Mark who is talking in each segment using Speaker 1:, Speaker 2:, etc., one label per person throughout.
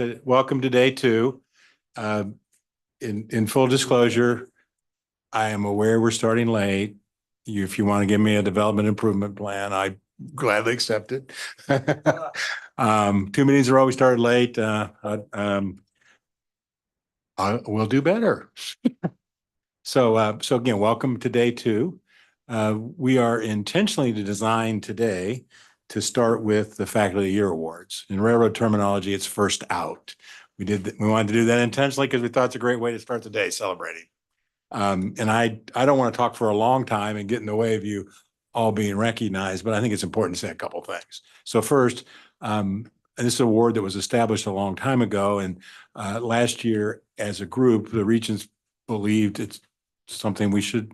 Speaker 1: to day two. In full disclosure, I am aware we're starting late. If you want to give me a development improvement plan, I gladly accept it. 2 meetings are always started late. We'll do better. So again, welcome to day two. We are intentionally designed today to start with the Faculty of the Year Awards. In railroad terminology, it's first out. We wanted to do that intentionally because we thought it's a great way to start the day celebrating. And I don't want to talk for a long time and get in the way of you all being recognized, but I think it's important to say a couple of things. So first, this is an award that was established a long time ago, and last year as a group, the Regents believed it's something we should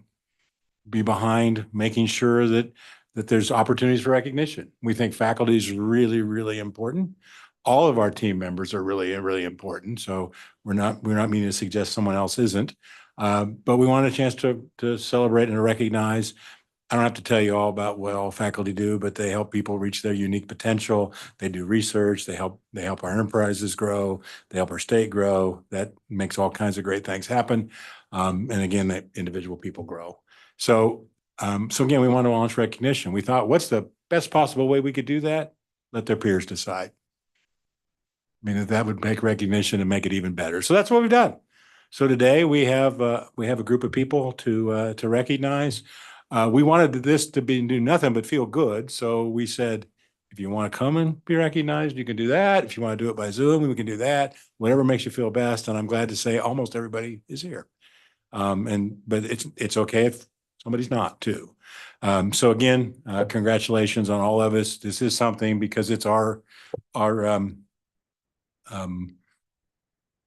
Speaker 1: be behind, making sure that there's opportunities for recognition. We think faculty is really, really important. All of our team members are really, really important. So we're not meaning to suggest someone else isn't. But we want a chance to celebrate and to recognize. I don't have to tell you all about what all faculty do, but they help people reach their unique potential. They do research. They help our enterprises grow. They help our state grow. That makes all kinds of great things happen. And again, that individual people grow. So again, we want to launch recognition. We thought, what's the best possible way we could do that? Let their peers decide. I mean, that would make recognition and make it even better. So that's what we've done. So today we have a group of people to recognize. We wanted this to do nothing but feel good. So we said, if you want to come and be recognized, you can do that. If you want to do it by Zoom, we can do that. Whatever makes you feel best. And I'm glad to say almost everybody is here. But it's okay if somebody's not too. So again, congratulations on all of us. This is something because it's our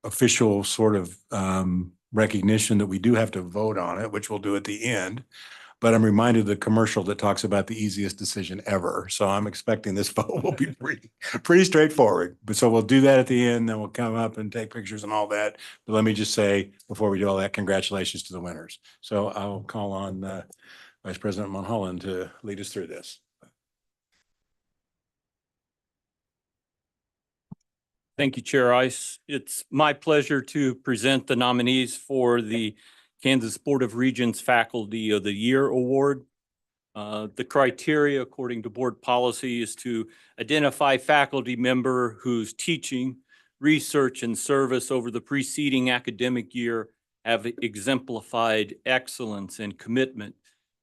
Speaker 1: official sort of recognition that we do have to vote on it, which we'll do at the end. But I'm reminded of the commercial that talks about the easiest decision ever. So I'm expecting this vote will be pretty straightforward. But so we'll do that at the end, then we'll come up and take pictures and all that. But let me just say, before we do all that, congratulations to the winners. So I'll call on Vice President Mulholland to lead us through this.
Speaker 2: Thank you, Chair Ice. It's my pleasure to present the nominees for the Kansas Board of Regents Faculty of the Year Award. The criteria, according to board policy, is to identify faculty member whose teaching, research, and service over the preceding academic year have exemplified excellence and commitment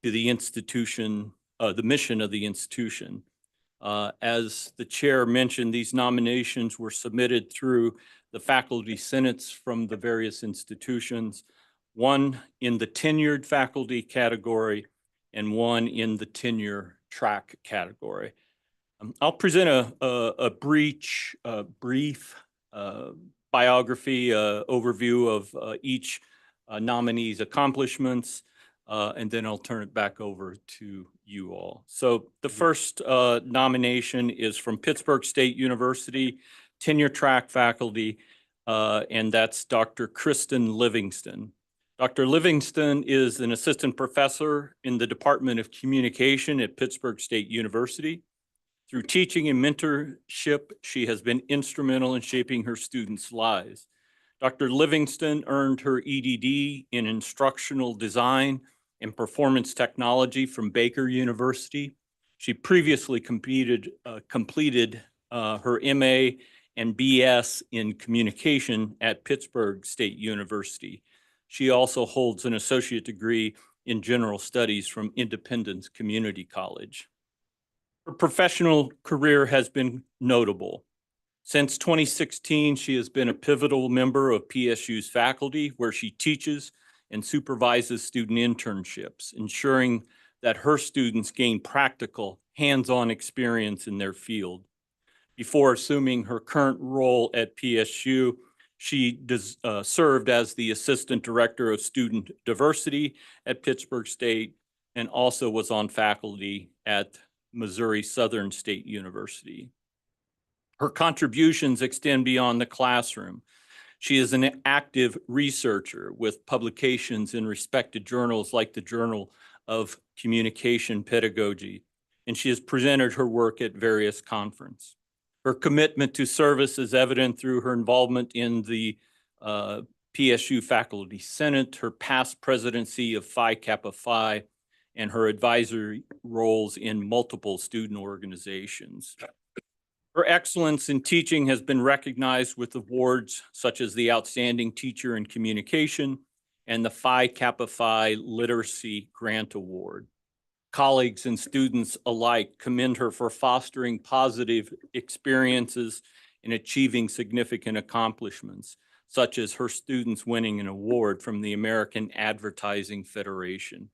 Speaker 2: to the institution, the mission of the institution. As the chair mentioned, these nominations were submitted through the faculty senates from the various institutions, one in the tenured faculty category and one in the tenure track category. I'll present a brief biography, overview of each nominee's accomplishments, and then I'll turn it back over to you all. So the first nomination is from Pittsburgh State University, tenure track faculty, and that's Dr. Kristen Livingston. Dr. Livingston is an assistant professor in the Department of Communication at Pittsburgh State University. Through teaching and mentorship, she has been instrumental in shaping her students' lives. Dr. Livingston earned her EDD in instructional design and performance technology from Baker University. She previously completed her MA and BS in communication at Pittsburgh State University. She also holds an associate degree in general studies from Independence Community College. Her professional career has been notable. Since 2016, she has been a pivotal member of PSU's faculty, where she teaches and supervises student internships, ensuring that her students gain practical, hands-on experience in their field. Before assuming her current role at PSU, she served as the Assistant Director of Student Diversity at Pittsburgh State and also was on faculty at Missouri Southern State University. Her contributions extend beyond the classroom. She is an active researcher with publications in respected journals like the Journal of Communication Pedagogy, and she has presented her work at various conferences. Her commitment to service is evident through her involvement in the PSU Faculty Senate, her past presidency of Phi Kappa Phi, and her advisory roles in multiple student organizations. Her excellence in teaching has been recognized with awards such as the Outstanding Teacher in Communication and the Phi Kappa Phi Literacy Grant Award. Colleagues and students alike commend her for fostering positive experiences and achieving significant accomplishments, such as her students winning an award from the American Advertising Federation.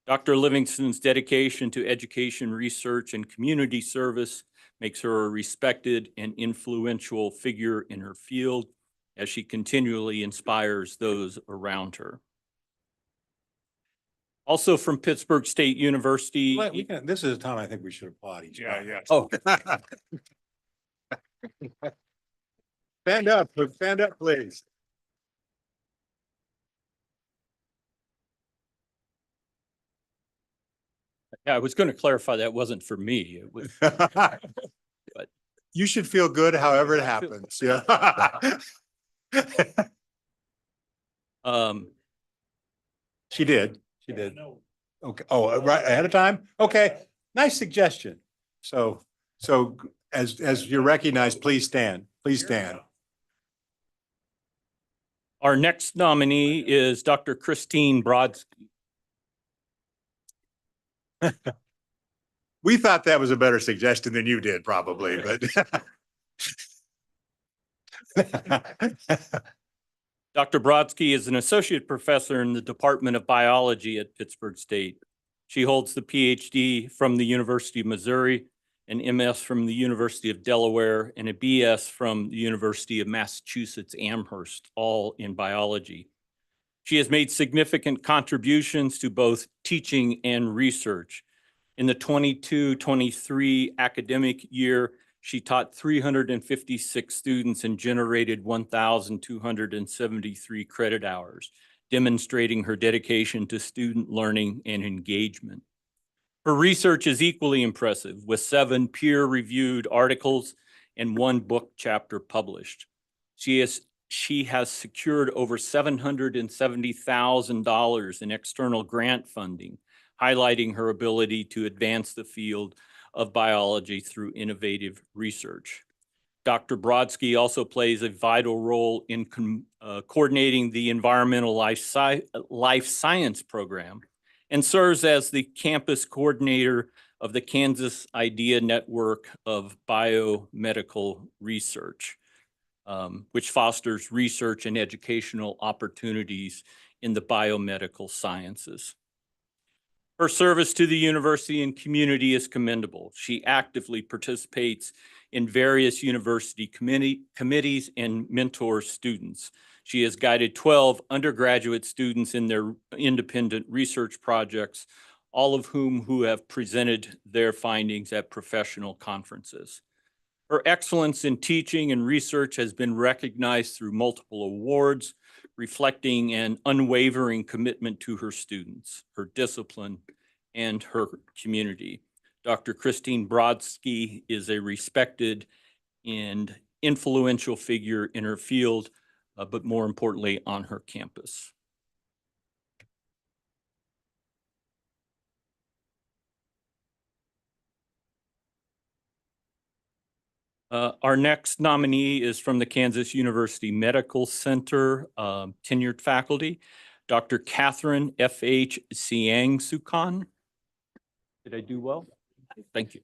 Speaker 2: Dr. Livingston's dedication to education, research, and community service makes her a respected and influential figure in her field as she continually inspires those around her. Also from Pittsburgh State University.
Speaker 1: This is a time I think we should applaud each other.
Speaker 3: Yeah.
Speaker 2: Oh,
Speaker 1: Stand up, please.
Speaker 2: yeah, I was going to clarify that wasn't for me. It was,
Speaker 1: You should feel good however it happens, yeah. She did. Okay, oh, right ahead of time? Okay, nice suggestion. So as you're recognized, please stand,
Speaker 2: Our next nominee is Dr. Christine Brodsky.
Speaker 1: We thought that was a better suggestion than you did probably, but.
Speaker 2: Dr. Brodsky is an associate professor in the Department of Biology at Pittsburgh State. She holds the PhD from the University of Missouri, an MS from the University of Delaware, and a BS from the University of Massachusetts Amherst, all in biology. She has made significant contributions to both teaching and research. In the 22-23 academic year, she taught 356 students and generated 1,273 credit hours, demonstrating her dedication to student learning and engagement. Her research is equally impressive, with 7 peer-reviewed articles and 1 book chapter published. She has secured over $770,000 in external grant funding, highlighting her ability to advance the field of biology through innovative research. Dr. Brodsky also plays a vital role in coordinating the environmental life science program and serves as the campus coordinator of the Kansas Idea Network of Biomedical Research, which fosters research and educational opportunities in the biomedical sciences. Her service to the university and community is commendable. She actively participates in various university committees and mentors students. She has guided 12 undergraduate students in their independent research projects, all of whom have presented their findings at professional conferences. Her excellence in teaching and research has been recognized through multiple awards, reflecting an unwavering commitment to her students, her discipline, and her community. Dr. Christine Brodsky is a respected and influential figure in her field, but more importantly, on her campus. Our next nominee is from the Kansas University Medical Center, tenured faculty, Dr. Catherine F.H. Siang-Sukan. Did I do well? Thank you.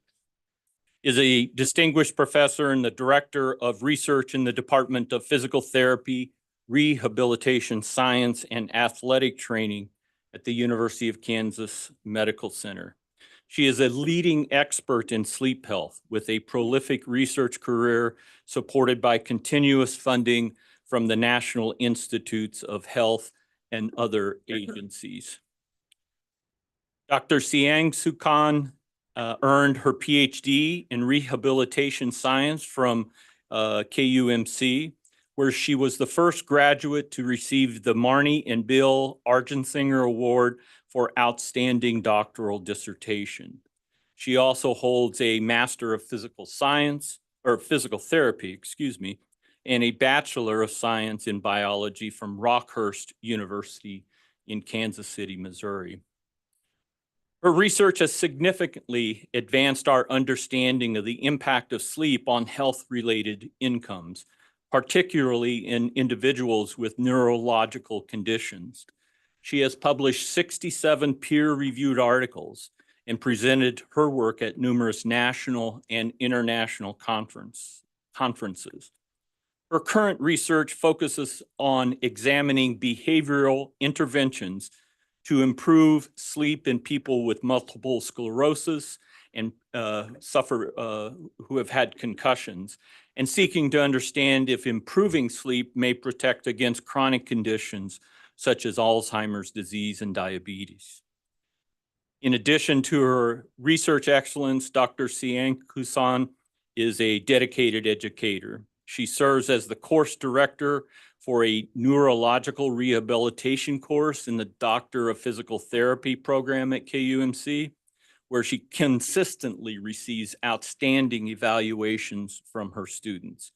Speaker 2: Is a distinguished professor and the director of research in the Department of Physical Therapy, Rehabilitation Science, and Athletic Training at the University of Kansas Medical Center. She is a leading expert in sleep health with a prolific research career supported by continuous funding from the National Institutes of Health and other agencies. Dr. Siang-Sukan earned her PhD in rehabilitation science from KUMC, where she was the first graduate to receive the Marnie and Bill Argensinger Award for outstanding doctoral dissertation. She also holds a Master of Physical Science, or physical therapy, excuse me, and a Bachelor of Science in Biology from Rockhurst University in Kansas City, Missouri. Her research has significantly advanced our understanding of the impact of sleep on health-related incomes, particularly in individuals with neurological conditions. She has published 67 peer-reviewed articles and presented her work at numerous national and international conferences. Her current research focuses on examining behavioral interventions to improve sleep in people with multiple sclerosis and who have had concussions, and seeking to understand if improving sleep may protect against chronic conditions such as Alzheimer's disease and diabetes. In addition to her research excellence, Dr. Sian-Kusan is a dedicated educator. She serves as the course director for a neurological rehabilitation course in the Doctor of Physical Therapy program at KUMC, where she consistently receives outstanding evaluations from her students.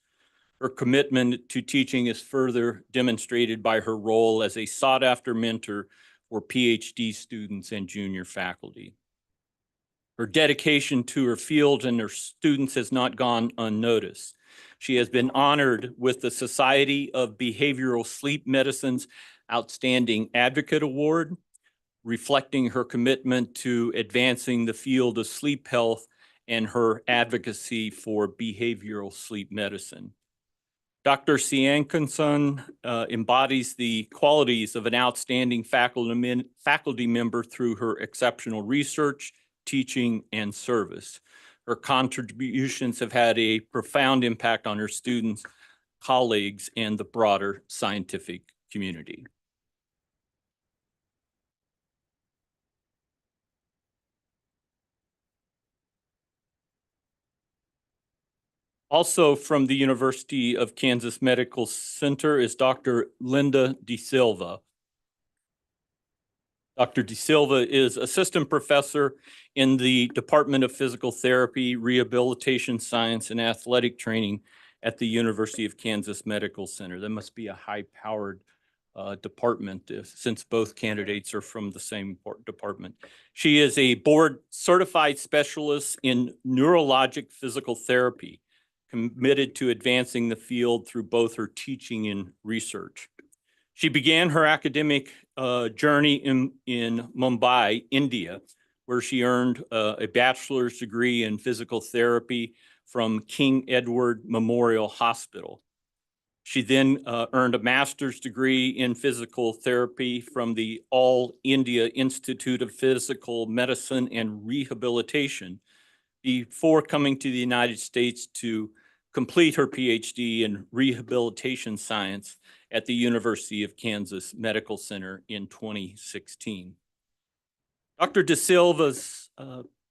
Speaker 2: Her commitment to teaching is further demonstrated by her role as a sought-after mentor for PhD students and junior faculty. Her dedication to her field and her students has not gone unnoticed. She has been honored with the Society of Behavioral Sleep Medicine's Outstanding Advocate Award, reflecting her commitment to advancing the field of sleep health and her advocacy for behavioral sleep medicine. Dr. Siankinson embodies the qualities of an outstanding faculty member through her exceptional research, teaching, and service. Her contributions have had a profound impact on her students, colleagues, and the broader scientific community. Also from the University of Kansas Medical Center is Dr. Linda De Silva. Dr. De Silva is assistant professor in the Department of Physical Therapy, Rehabilitation Science, and Athletic Training at the University of Kansas Medical Center. That must be a high-powered department since both candidates are from the same department. She is a board certified specialist in neurologic physical therapy, committed to advancing the field through both her teaching and research. She began her academic journey in Mumbai, India, where she earned a bachelor's degree in physical therapy from King Edward Memorial Hospital. She then earned a master's degree in physical therapy from the All India Institute of Physical Medicine and Rehabilitation before coming to the United States to complete her PhD in rehabilitation science at the University of Kansas Medical Center in 2016. Dr. De Silva's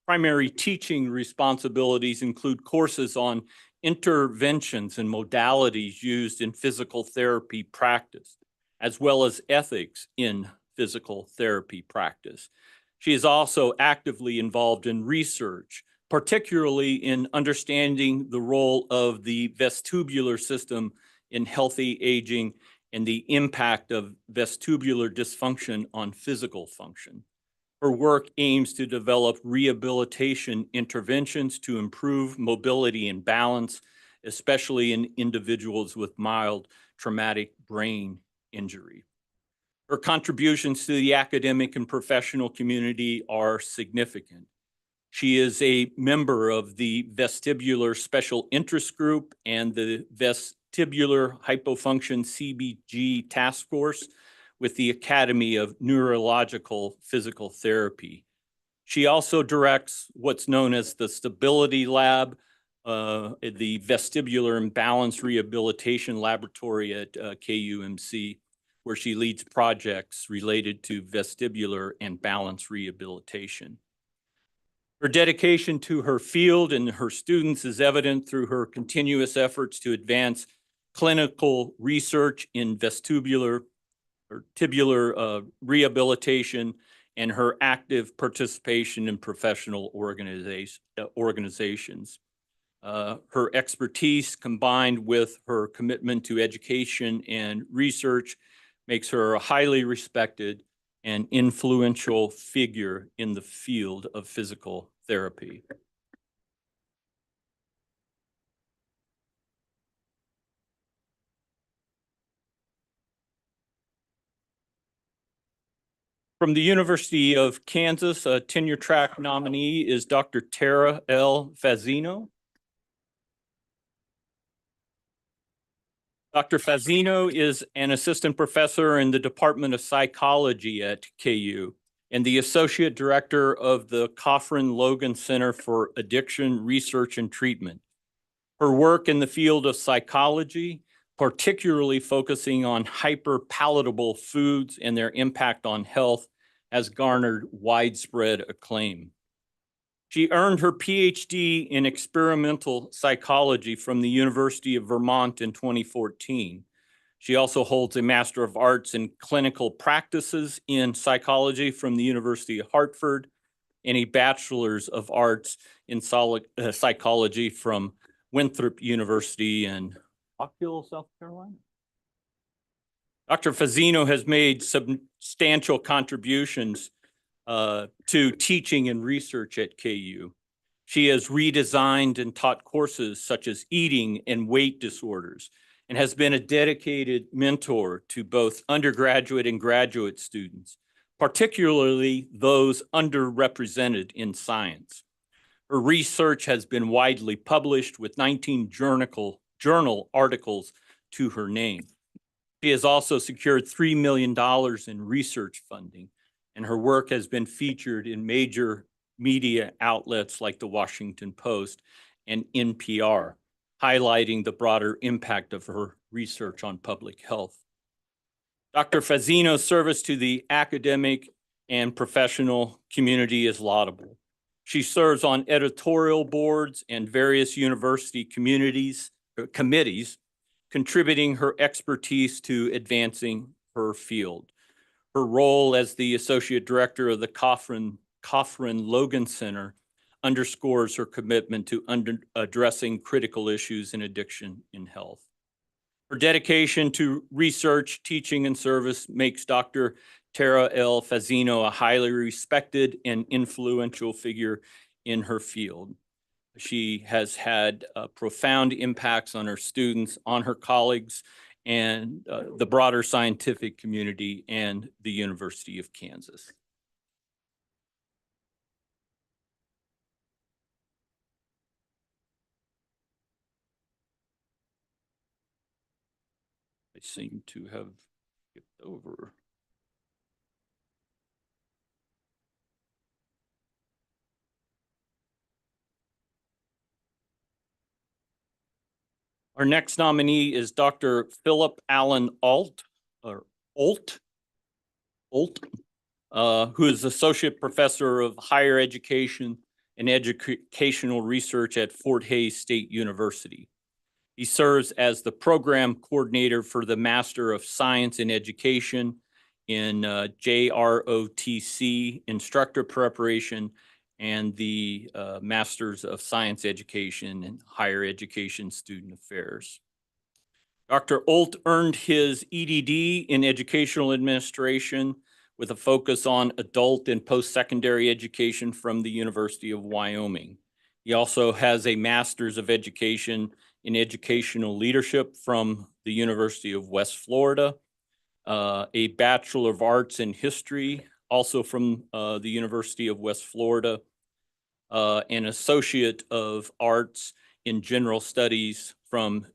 Speaker 2: primary teaching responsibilities include courses on interventions and modalities used in physical therapy practice, as well as ethics in physical therapy practice. She is also actively involved in research, particularly in understanding the role of the vestibular system in healthy aging and the impact of vestibular dysfunction on physical function. Her work aims to develop rehabilitation interventions to improve mobility and balance, especially in individuals with mild traumatic brain injury. Her contributions to the academic and professional community are significant. She is a member of the Vestibular Special Interest Group and the Vestibular Hypofunction CBG Task Force with the Academy of Neurological Physical Therapy. She also directs what's known as the Stability Lab, the Vestibular and Balance Rehabilitation Laboratory at KUMC, where she leads projects related to vestibular and balance rehabilitation. Her dedication to her field and her students is evident through her continuous efforts to advance clinical research in vestibular or tibular rehabilitation and her active participation in professional organizations. Her expertise combined with her commitment to education and research makes her a highly respected and influential figure in the field of physical therapy. From the University of Kansas, a tenure track nominee is Dr. Tara L. Fazino. Dr. Fazino is an assistant professor in the Department of Psychology at KU and the associate director of the Coffrin-Logan Center for Addiction Research and Treatment. Her work in the field of psychology, particularly focusing on hyperpalatable foods and their impact on health, has garnered widespread acclaim. She earned her PhD in experimental psychology from the University of Vermont in 2014. She also holds a Master of Arts in Clinical Practices in Psychology from the University of Hartford and a Bachelor's of Arts in Psychology from Winthrop University in Rock Hill, South Carolina. Dr. Fazino has made substantial contributions to teaching and research at KU. She has redesigned and taught courses such as eating and weight disorders and has been a dedicated mentor to both undergraduate and graduate students, particularly those underrepresented in science. Her research has been widely published with 19 journal articles to her name. She has also secured $3 million in research funding, and her work has been featured in major media outlets like the Washington Post and NPR, highlighting the broader impact of her research on public health. Dr. Fazino's service to the academic and professional community is laudable. She serves on editorial boards and various university committees, contributing her expertise to advancing her field. Her role as the associate director of the Coffrin-Logan Center underscores her commitment to addressing critical issues in addiction in health. Her dedication to research, teaching, and service makes Dr. Tara L. Fazino a highly respected and influential figure in her field. She has had profound impacts on her students, on her colleagues, and the broader scientific community and the University of Kansas. I seem to have skipped over. Our next nominee is Dr. Philip Allen Alt, who is Associate Professor of Higher Education and Educational Research at Fort Hays State University. He serves as the Program Coordinator for the Master of Science in Education in JROTC Instructor Preparation and the Masters of Science Education and Higher Education Student Affairs. Dr. Olt earned his EDD in Educational Administration with a focus on adult and post-secondary education from the University of Wyoming. He also has a Master's of Education in Educational Leadership from the University of West Florida, a Bachelor of Arts in History, also from the University of West Florida, an Associate of Arts in General Studies from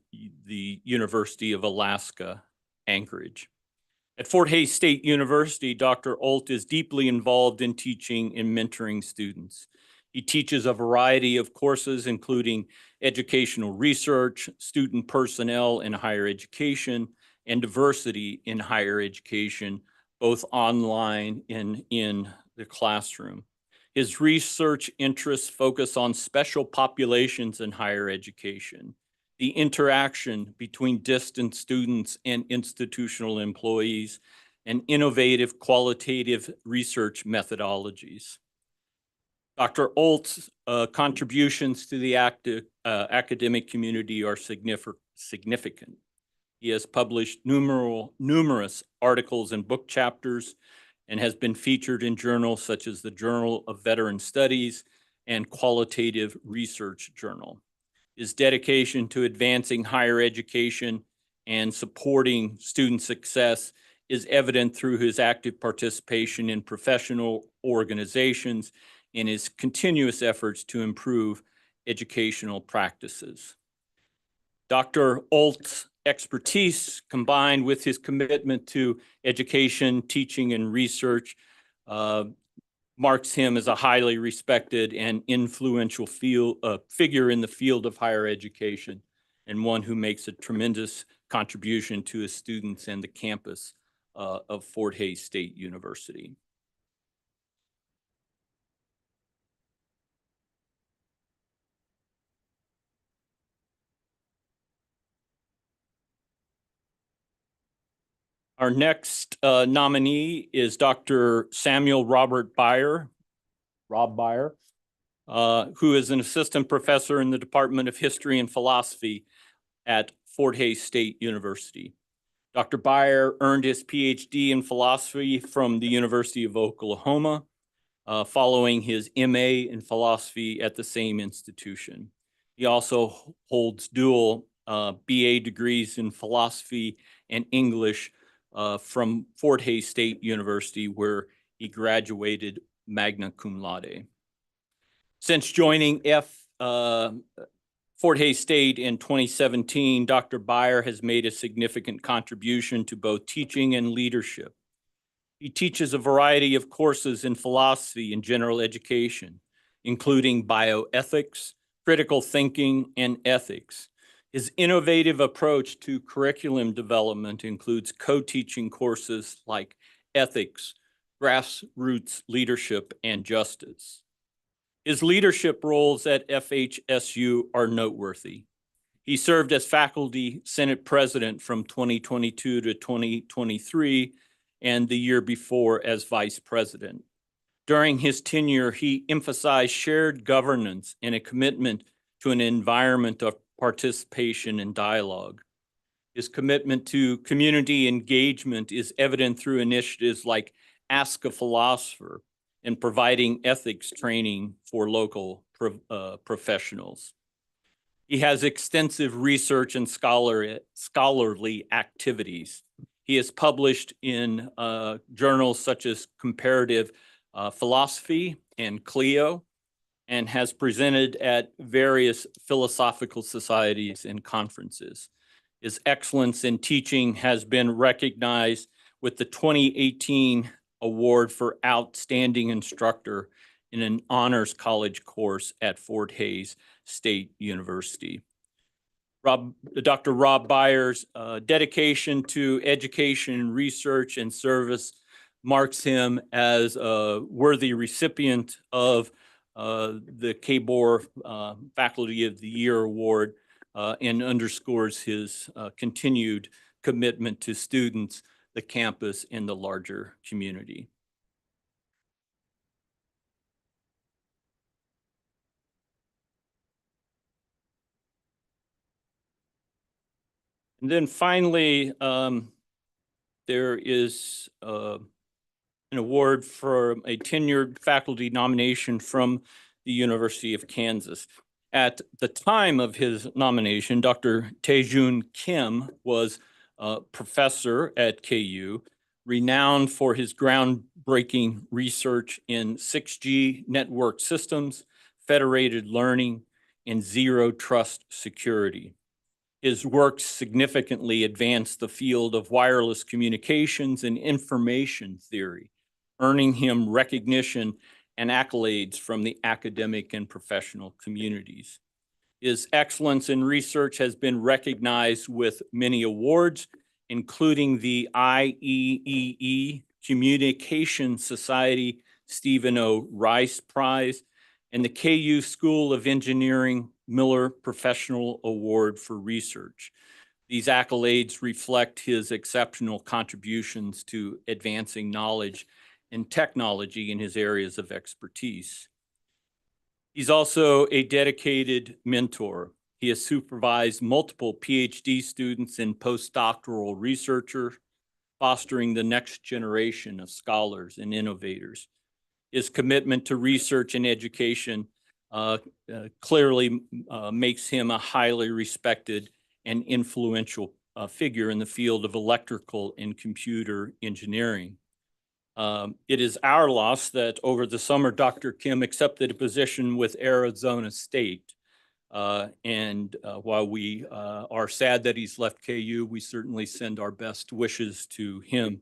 Speaker 2: the University of Alaska, Anchorage. At Fort Hays State University, Dr. Olt is deeply involved in teaching and mentoring students. He teaches a variety of courses, including educational research, student personnel in higher education, and diversity in higher education, both online and in the classroom. His research interests focus on special populations in higher education, the interaction between distance students and institutional employees, and innovative qualitative research methodologies. Dr. Olt's contributions to the academic community are significant. He has published numerous articles and book chapters and has been featured in journals such as the Journal of Veteran Studies and Qualitative Research Journal. His dedication to advancing higher education and supporting student success is evident through his active participation in professional organizations and his continuous efforts to improve educational practices. Dr. Olt's expertise, combined with his commitment to education, teaching, and research, marks him as a highly respected and influential figure in the field of higher education, and one who makes a tremendous contribution to his students and the campus of Fort Hays State University. Our next nominee is Dr. Samuel Robert Beyer, Rob Beyer, who is an assistant professor in the Department of History and Philosophy at Fort Hays State University. Dr. Beyer earned his PhD in philosophy from the University of Oklahoma, following his MA in philosophy at the same institution. He also holds dual BA degrees in philosophy and English from Fort Hays State University, where he graduated magna cum laude. Since joining Fort Hays State in 2017, Dr. Beyer has made a significant contribution to both teaching and leadership. He teaches a variety of courses in philosophy and general education, including bioethics, critical thinking, and ethics. His innovative approach to curriculum development includes co-teaching courses like ethics, grassroots leadership, and justice. His leadership roles at FHSU are noteworthy. He served as faculty senate president from 2022 to 2023 and the year before as vice president. During his tenure, he emphasized shared governance and a commitment to an environment of participation and dialogue. His commitment to community engagement is evident through initiatives like Ask a Philosopher and providing ethics training for local professionals. He has extensive research and scholarly activities. He has published in journals such as Comparative Philosophy and Clio, and has presented at various philosophical societies and conferences. His excellence in teaching has been recognized with the 2018 Award for Outstanding Instructor in an honors college course at Fort Hays State University. Dr. Rob Beyer's dedication to education, research, and service marks him as a worthy recipient of the KBOR Faculty of the Year Award and underscores his continued commitment to students, the campus, and the larger community. And then finally, there is an award for a tenured faculty nomination from the University of Kansas. At the time of his nomination, Dr. Taejun Kim was a professor at KU, renowned for his groundbreaking research in 6G network systems, federated learning, and zero trust security. His work significantly advanced the field of wireless communications and information theory, earning him recognition and accolades from the academic and professional communities. His excellence in research has been recognized with many awards, including the IEEE Communication Society Stephen O. Rice Prize and the KU School of Engineering Miller Professional Award for Research. These accolades reflect his exceptional contributions to advancing knowledge and technology in his areas of expertise. He's also a dedicated mentor, He has supervised multiple PhD students and postdoctoral researchers, fostering the next generation of scholars and innovators. His commitment to research and education clearly makes him a highly respected and influential figure in the field of electrical and computer engineering. It is our loss that over the summer, Dr. Kim accepted a position with Arizona State. While we are sad that he's left KU, we certainly send our best wishes to him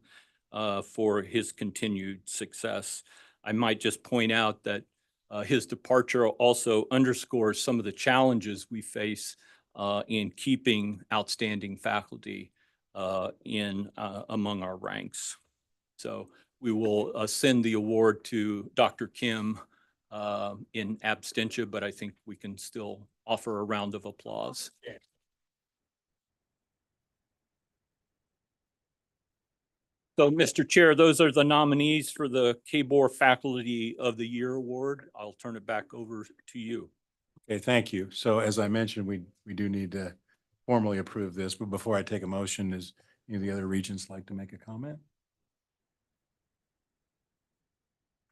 Speaker 2: for his continued success. I might just point out that his departure also underscores some of the challenges we face in keeping outstanding faculty among our ranks. So we will send the award to Dr. Kim in absentia, but I think we can still offer a round of applause. So, Mr. Chair, those are the nominees for the KBOR Faculty of the Year Award. I'll turn it back over to you.
Speaker 1: Okay, thank you. So as I mentioned, we do need to formally approve this, but before I take a motion, is any of the other regents like to make a comment?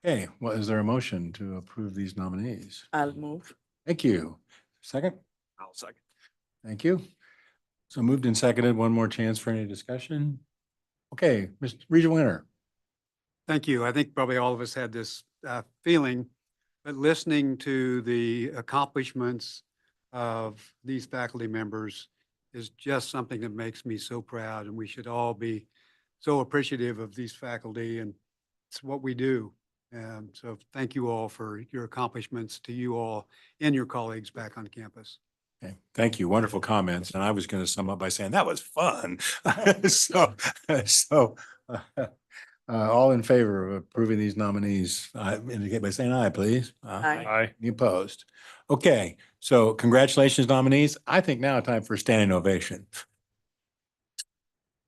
Speaker 1: Okay, well, is there a motion to approve these nominees?
Speaker 3: I'll move.
Speaker 1: Thank you. Second?
Speaker 2: I'll second.
Speaker 1: Thank you. So moved and seconded. One more chance for any discussion. Okay, Mr. Regent Winter.
Speaker 4: Thank you. I think probably all of us had this feeling, but listening to the accomplishments of these faculty members is just something that makes me so proud, and we should all be so appreciative of these faculty, and it's what we do. So thank you all for your accomplishments, to you all and your colleagues back on campus.
Speaker 1: Okay, thank you. Wonderful comments. And I was going to sum up by saying that was fun. So, all in favor of approving these nominees, indicate by saying aye, please.
Speaker 3: Aye.
Speaker 1: Any opposed? Okay, so congratulations, nominees. I think now time for a standing ovation.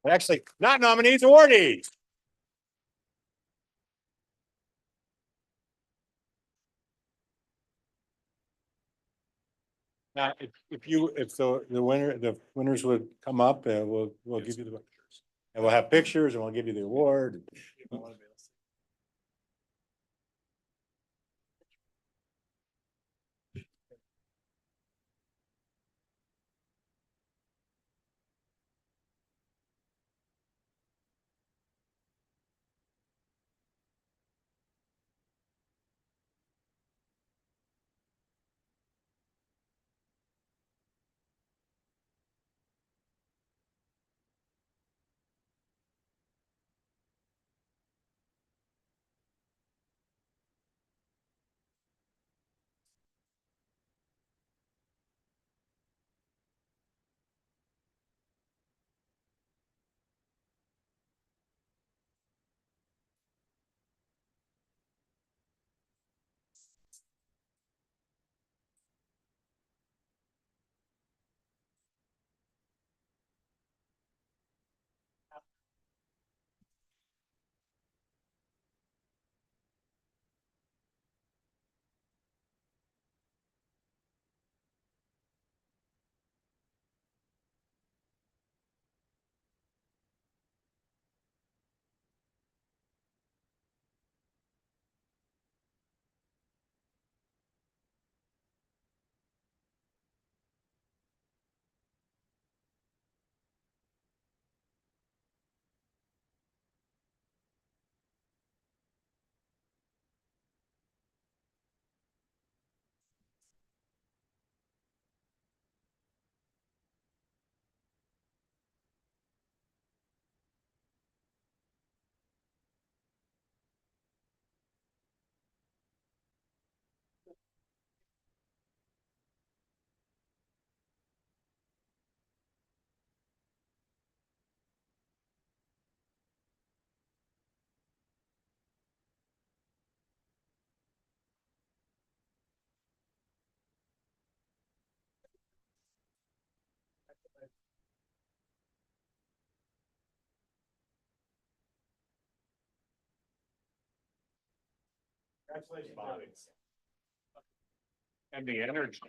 Speaker 1: Actually, not nominees, awardees. Now, if the winners would come up, we'll give you the, and we'll have pictures and we'll give you the award. Congratulations, Bobby. And the energy.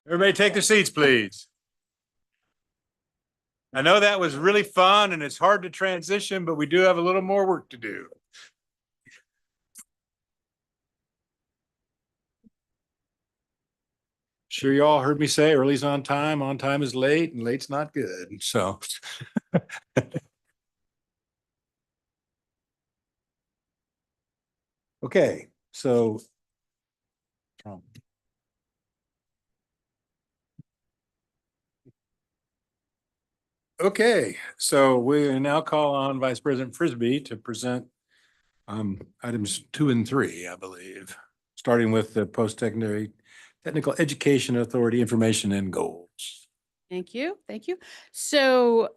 Speaker 1: Everybody take their seats, please. I know that was really fun and it's hard to transition, but we do have a little more work to do. Sure, you all heard me say early's on time is late, and late's not good. So. Okay, so. Okay, so we now call on Vice President Frisbee to present items 2 and 3, I believe, starting with the post-secondary technical education authority information and goals.
Speaker 3: Thank you. Thank you. So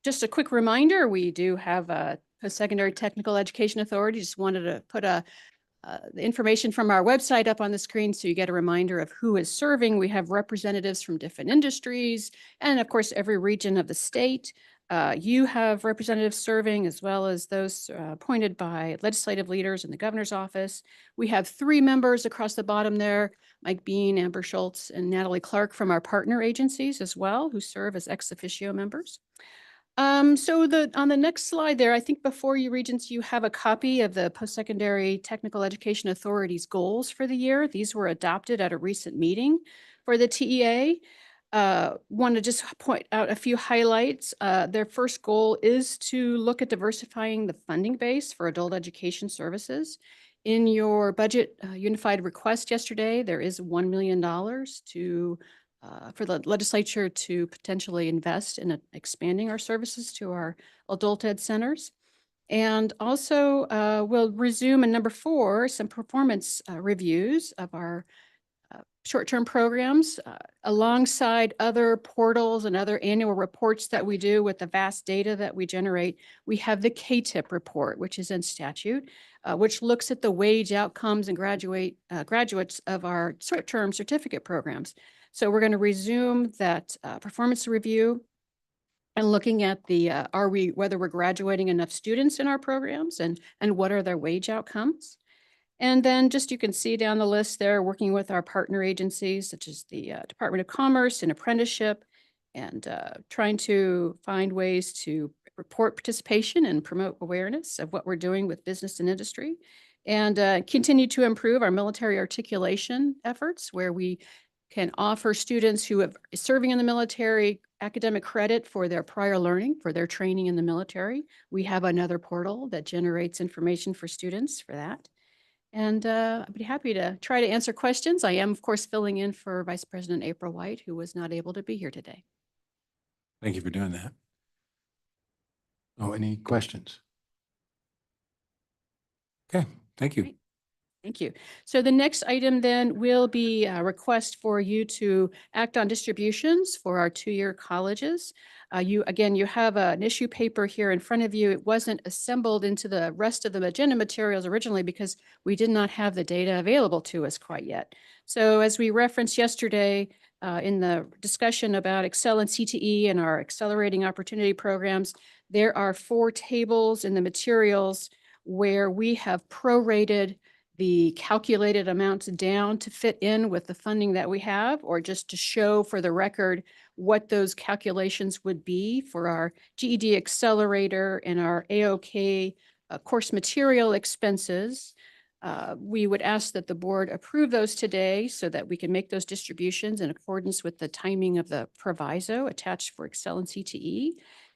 Speaker 3: just a quick reminder, we do have a post-secondary technical education authority. Just wanted to put the information from our website up on the screen so you get a reminder of who is serving. We have representatives from different industries and of course every region of the state. You have representatives serving as well as those appointed by legislative leaders in the governor's office. We have 3 members across the bottom there, Mike Bean, Amber Schultz, and Natalie Clark from our partner agencies as well, who serve as ex officio members. So on the next slide there, I think before you, Regents, you have a copy of the Post-Secondary Technical Education Authority's goals for the year. These were adopted at a recent meeting for the TEA. Want to just point out a few highlights. Their first goal is to look at diversifying the funding base for adult education services. In your budget unified request yesterday, there is $1 million for the legislature to potentially invest in expanding our services to our adult ed centers. And also we'll resume in number 4, some performance reviews of our short-term programs alongside other portals and other annual reports that we do with the vast data that we generate. We have the KTIP report, which is in statute, which looks at the wage outcomes and graduates of our short-term certificate programs. So we're going to resume that performance review and looking at the whether we're graduating enough students in our programs and what are their wage outcomes. And then just you can see down the list there, working with our partner agencies such as the Department of Commerce and Apprenticeship, and trying to find ways to report participation and promote awareness of what we're doing with business and industry, and continue to improve our military articulation efforts, where we can offer students who are serving in the military academic credit for their prior learning, for their training in the military. We have another portal that generates information for students for that. And I'd be happy to try to answer questions. I am, of course, filling in for Vice President April White, who was not able to be here today.
Speaker 1: Thank you for doing that. Oh, any questions? Okay, thank you.
Speaker 3: Great. Thank you. So the next item then will be a request for you to act on distributions for our 2-year colleges. You have an issue paper here in front of you. It wasn't assembled into the rest of the agenda materials originally because we did not have the data available to us quite yet. So as we referenced yesterday in the discussion about Excel and CTE and our accelerating opportunity programs, there are 4 tables in the materials where we have prorated the calculated amounts down to fit in with the funding that we have, or just to show for the record what those calculations would be for our GED Accelerator and our AOK course material expenses. We would ask that the board approve those today so that we can make those distributions in accordance with the timing of the proviso attached for Excel and CTE.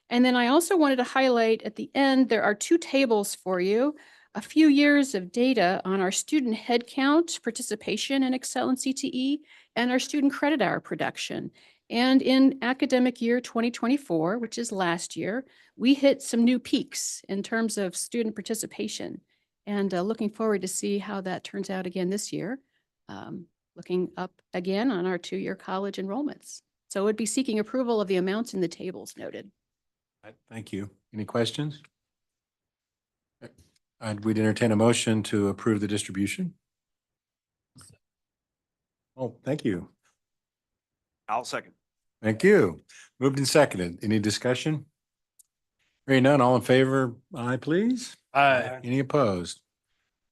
Speaker 3: And then I also wanted to highlight at the end, there are 2 tables for you, a few years of data on our student headcount participation in Excel and CTE and our student credit hour production. And in academic year 2024, which is last year, we hit some new peaks in terms of student participation, and looking forward to see how that turns out again this year. Looking up again on our 2-year college enrollments. So I would be seeking approval of the amounts in the tables noted.
Speaker 1: Thank you. Any questions? We'd entertain a motion to approve the distribution. Oh, thank you.
Speaker 5: I'll second.
Speaker 1: Thank you. Moved and seconded. Any discussion? Hearing none, all in favor, aye, please.
Speaker 5: Aye.
Speaker 1: Any opposed?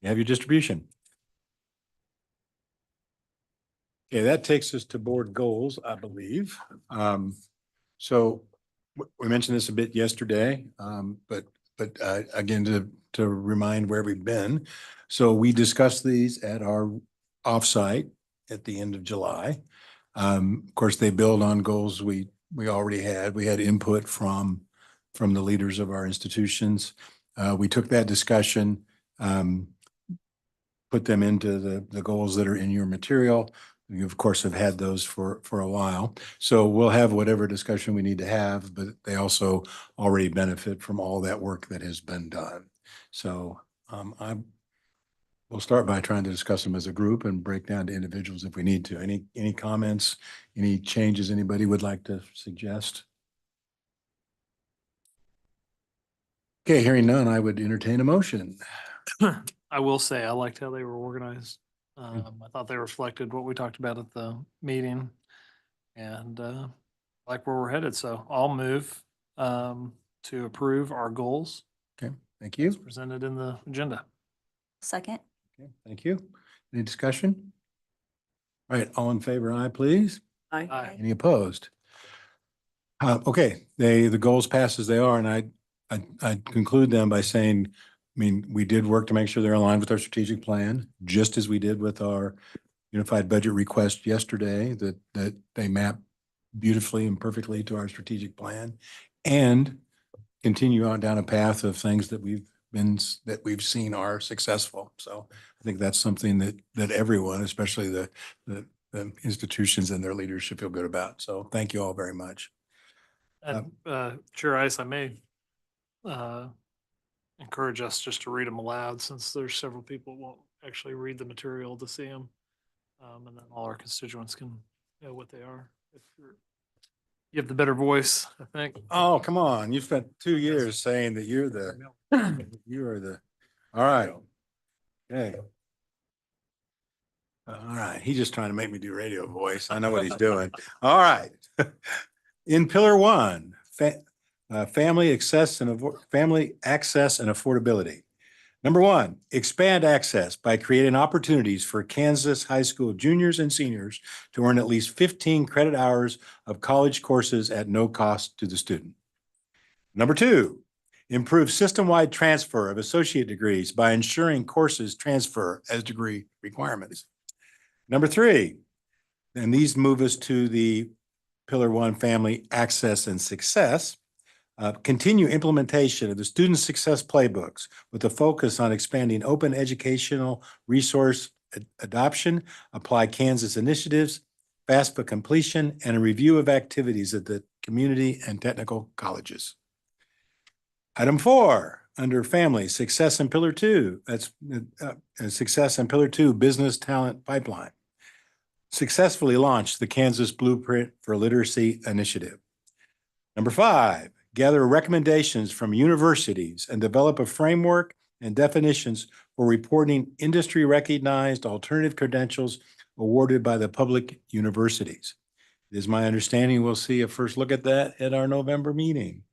Speaker 1: You have your distribution. Okay, that takes us to board goals, I believe. So we mentioned this a bit yesterday, but again, to remind where we've been. So we discussed these at our offsite at the end of July. Of course, they build on goals we already had. We had input from the leaders of our institutions. We took that discussion, put them into the goals that are in your material. You, of course, have had those for a while. So we'll have whatever discussion we need to have, but they also already benefit from all that work that has been done. So we'll start by trying to discuss them as a group and break down to individuals if we need to. Any comments, any changes anybody would like to suggest? Okay, hearing none, I would entertain a motion.
Speaker 6: I will say, I liked how they were organized. I thought they reflected what we talked about at the meeting and like where we're headed. So I'll move to approve our goals
Speaker 1: Okay, thank you.
Speaker 6: as presented in the agenda.
Speaker 7: Second.
Speaker 1: Okay, thank you. Any discussion? All right, all in favor, aye, please.
Speaker 6: Aye.
Speaker 1: Any opposed? Okay, the goals pass as they are, and I conclude them by saying, I mean, we did work to make sure they're aligned with our strategic plan, just as we did with our unified budget request yesterday, that they map beautifully and perfectly to our strategic plan, and continue on down a path of things that we've seen are successful. So I think that's something that everyone, especially the institutions and their leadership, feel good about. So thank you all very much.
Speaker 6: And Chair Ice, I may encourage us just to read them aloud since there's several people who won't actually read the material to see them. And then all our constituents can know what they are. You have the better voice, I think.
Speaker 1: Oh, come on. You spent 2 years saying that you are the, all right. Okay. All right. He's just trying to make me do radio voice. I know what he's doing. All right. In pillar one, family access and affordability. Number one, expand access by creating opportunities for Kansas high school juniors and seniors to earn at least 15 credit hours of college courses at no cost to the student. Number two, improve system-wide transfer of associate degrees by ensuring courses transfer as degree requirements. Number three, and these move us to the pillar one, family access and success. Continue implementation of the student success playbooks with a focus on expanding open educational resource adoption, apply Kansas initiatives, FAFSA completion, and a review of activities at the community and technical colleges. Item four, under family, success in pillar two, that's success in pillar two, business talent pipeline. Successfully launched the Kansas Blueprint for Literacy initiative. Number five, gather recommendations from universities and develop a framework and definitions for reporting industry recognized alternative credentials awarded by the public universities. It is my understanding we'll see a first look at that at our November meeting.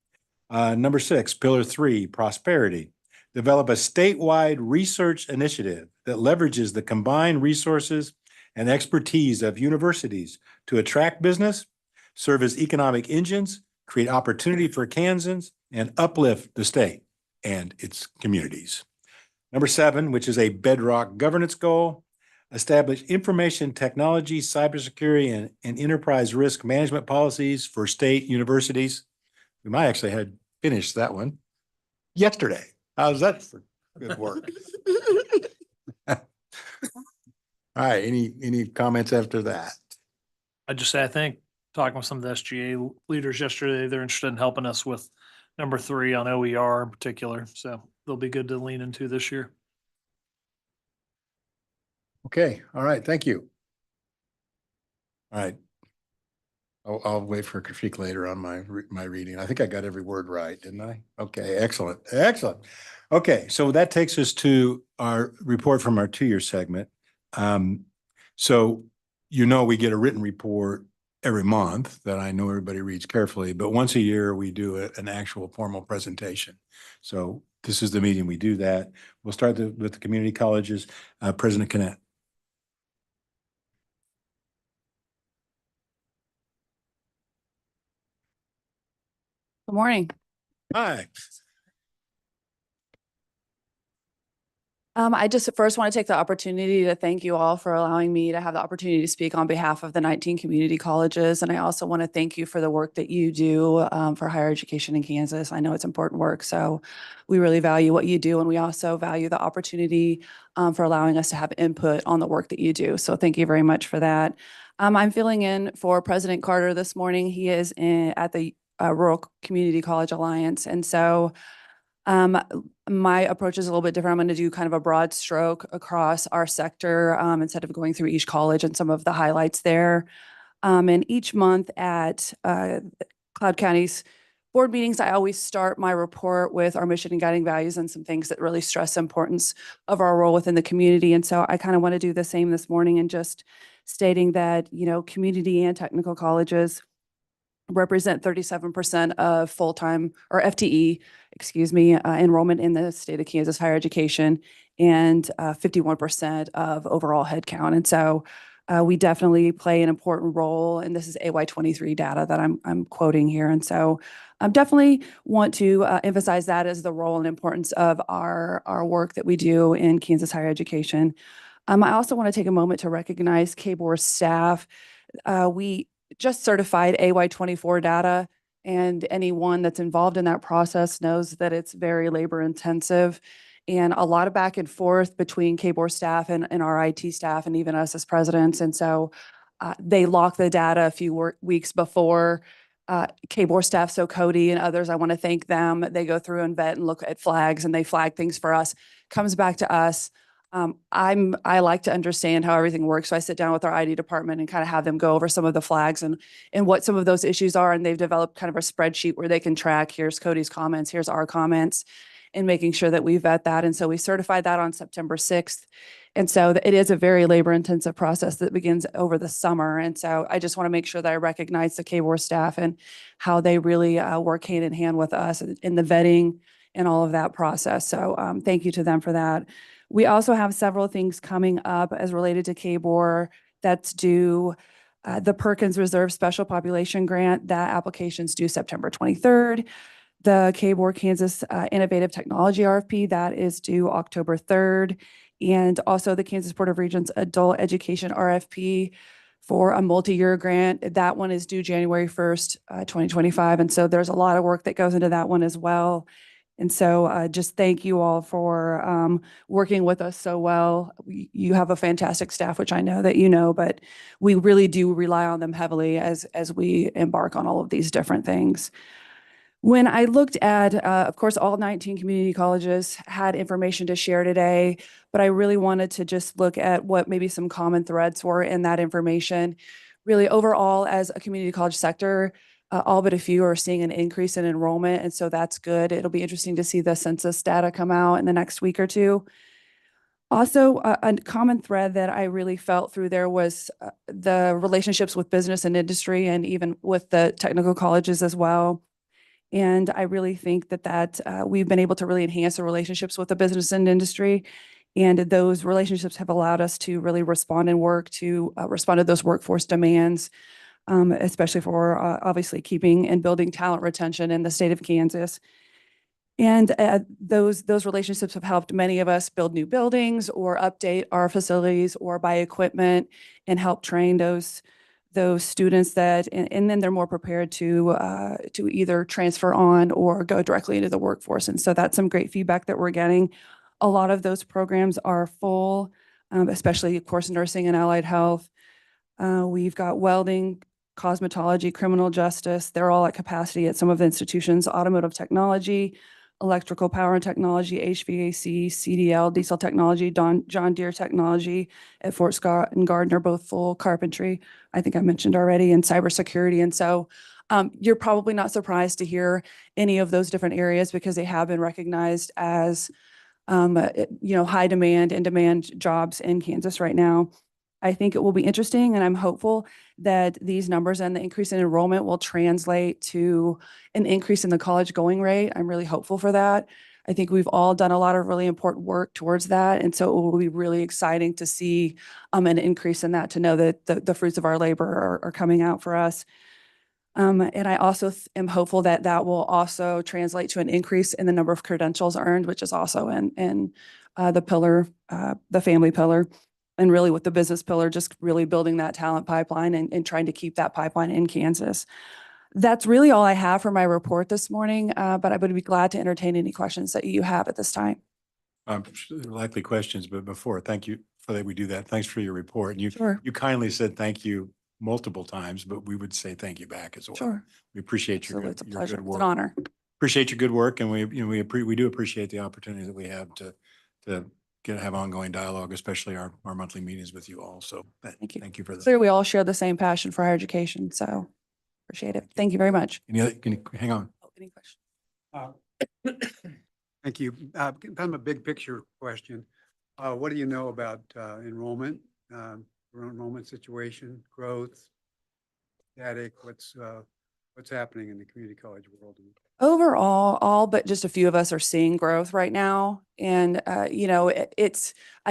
Speaker 1: Number six, pillar three, prosperity. Develop a statewide research initiative that leverages the combined resources and expertise of universities to attract business, serve as economic engines, create opportunity for Kansans, and uplift the state and its communities. Number seven, which is a bedrock governance goal, establish information technology, cybersecurity, and enterprise risk management policies for state universities. We might actually have finished that one yesterday. How's that for good work? All right, any comments after that?
Speaker 6: I just say, I think, talking with some of the SGA leaders yesterday, they're interested in helping us with number three on OER in particular. So they'll be good to lean into this year.
Speaker 1: Okay, all right, thank you. All right. I'll wait for a critique later on my reading. I think I got every word right, didn't I? Okay, excellent, excellent. Okay, so that takes us to our report from our 2-year segment. So we get a written report every month that I know everybody reads carefully, but once a year we do an actual formal presentation. So this is the meeting we do that. We'll start with the community colleges. President Cannett.
Speaker 7: Good morning.
Speaker 1: Hi.
Speaker 7: I just first want to take the opportunity to thank you all for allowing me to have the opportunity to speak on behalf of the 19 community colleges. And I also want to thank you for the work that you do for higher education in Kansas. I know it's important work, so we really value what you do. And we also value the opportunity for allowing us to have input on the work that you do. So thank you very much for that. I'm filling in for President Carter this morning. He is at the Rural Community College Alliance. And so my approach is a little bit different. I'm going to do kind of a broad stroke across our sector instead of going through each college and some of the highlights there. And each month at Cloud County's board meetings, I always start my report with our mission and guiding values and some things that really stress the importance of our role within the community. And so I kind of want to do the same this morning and just stating that, you know, community and technical colleges represent 37% of full-time or FTE, enrollment in the state of Kansas higher education and 51% of overall headcount. And so we definitely play an important role, and this is AY23 data that I'm quoting here. And so I definitely want to emphasize that as the role and importance of our work that we do in Kansas higher education. I also want to take a moment to recognize KBOR staff. We just certified AY24 data, and anyone that's involved in that process knows that it's very labor intensive and a lot of back and forth between KBOR staff and our IT staff and even us as presidents. And so they lock the data a few weeks before. KBOR staff, so Cody and others, I want to thank them. They go through and vet and look at flags and they flag things for us, comes back to us. I like to understand how everything works. So I sit down with our ID department and kind of have them go over some of the flags and what some of those issues are. And they've developed kind of a spreadsheet where they can track, here's Cody's comments, here's our comments, and making sure that we vet that. And so we certified that on September 6th. And so it is a very labor intensive process that begins over the summer. And so I just want to make sure that I recognize the KBOR staff and how they really work hand in hand with us in the vetting and all of that process. So thank you to them for that. We also have several things coming up as related to KBOR that's due. The Perkins Reserve Special Population Grant, that application's due September 23rd. The KBOR Kansas Innovative Technology RFP, that is due October 3rd. And also the Kansas Board of Regents Adult Education RFP for a multi-year grant. That one is due January 1st, 2025. And so there's a lot of work that goes into that one as well. And so just thank you all for working with us so well. You have a fantastic staff, which I know that you know, but we really do rely on them heavily as we embark on all of these different things. When I looked at, of course, all 19 community colleges had information to share today, but I really wanted to just look at what maybe some common threads were in that information. Really overall, as a community college sector, all but a few are seeing an increase in enrollment, and so that's good. It'll be interesting to see the census data come out in the next week or two. Also, a common thread that I really felt through there was the relationships with business and industry and even with the technical colleges as well. And I really think that we've been able to really enhance the relationships with the business and industry. And those relationships have allowed us to really respond and work to respond to those workforce demands, especially for obviously keeping and building talent retention in the state of Kansas. And those relationships have helped many of us build new buildings or update our facilities or buy equipment and help train those students that, and then they're more prepared to either transfer on or go directly into the workforce. And so that's some great feedback that we're getting. A lot of those programs are full, especially of course, nursing and allied health. We've got welding, cosmetology, criminal justice. They're all at capacity at some of the institutions, automotive technology, electrical power and technology, HVAC, CDL, diesel technology, John Deere technology at Fort Scott and Gardner, both full, carpentry, I think I mentioned already, and cybersecurity. And so you're probably not surprised to hear any of those different areas because they have been recognized as high demand and demand jobs in Kansas right now. I think it will be interesting, and I'm hopeful that these numbers and the increase in enrollment will translate to an increase in the college going rate. I'm really hopeful for that. I think we've all done a lot of really important work towards that, and so it will be really exciting to see an increase in that, to know that the fruits of our labor are coming out for us. And I also am hopeful that that will also translate to an increase in the number of credentials earned, which is also in the pillar, the family pillar. And really with the business pillar, just really building that talent pipeline and trying to keep that pipeline in Kansas. That's really all I have for my report this morning, but I would be glad to entertain any questions that you have at this time.
Speaker 1: Likely questions, but before, thank you for that. We do that. Thanks for your report. And
Speaker 7: Sure.
Speaker 1: you kindly said thank you multiple times, but we would say thank you back as well.
Speaker 7: Sure.
Speaker 1: We appreciate your
Speaker 7: Absolutely. It's a
Speaker 1: good
Speaker 7: pleasure. It's
Speaker 1: work.
Speaker 7: an honor.
Speaker 1: Appreciate your good work, and we do appreciate the opportunity that we have to have ongoing dialogue, especially our monthly meetings with you all. So
Speaker 7: Thank you.
Speaker 1: thank you for that.
Speaker 7: Clearly, we all share the same passion for higher education, so appreciate it. Thank you very much.
Speaker 1: Can you hang on?
Speaker 7: Oh, any questions?
Speaker 4: Thank you. Kind of a big picture question. What do you know about enrollment, enrollment situation, growth, static? What's happening in the community college world?
Speaker 7: Overall, all but just a few of us are seeing growth right now. And, I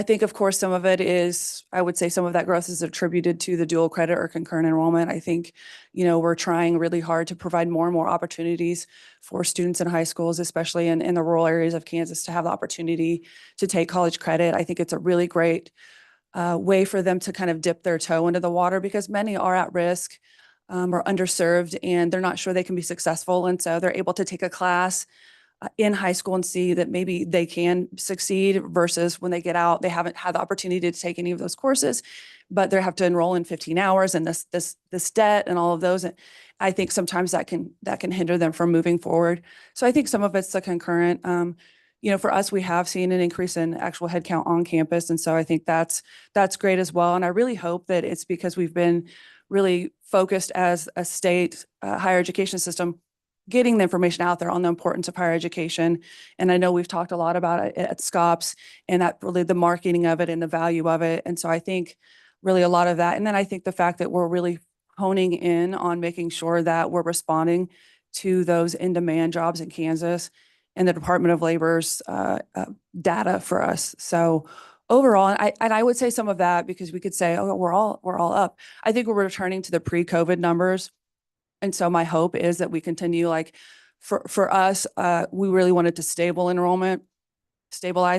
Speaker 7: think, of course, some of it is, I would say some of that growth is attributed to the dual credit or concurrent enrollment. I think, we're trying really hard to provide more and more opportunities for students in high schools, especially in the rural areas of Kansas, to have the opportunity to take college credit. I think it's a really great way for them to kind of dip their toe into the water because many are at risk. Or underserved and they're not sure they can be successful. And so they're able to take a class in high school and see that maybe they can succeed versus when they get out, they haven't had the opportunity to take any of those courses, but they have to enroll in 15 hours and this debt and all of those. And I think sometimes that can hinder them from moving forward. So I think some of it's the concurrent. For us, we have seen an increase in actual headcount on campus. And so I think that's great as well. And I really hope that it's because we've been really focused as a state higher education system, getting the information out there on the importance of higher education. And I know we've talked a lot about it at SCOPS and that really the marketing of it and the value of it. And so I think really a lot of that. And then I think the fact that we're really honing in on making sure that we're responding to those in-demand jobs in Kansas and the Department of Labor's data for us. So overall, and I would say some of that because we could say, oh, we're all up. I think we're returning to the pre-COVID numbers. And so my hope is that we continue for us, we really wanted to stabilize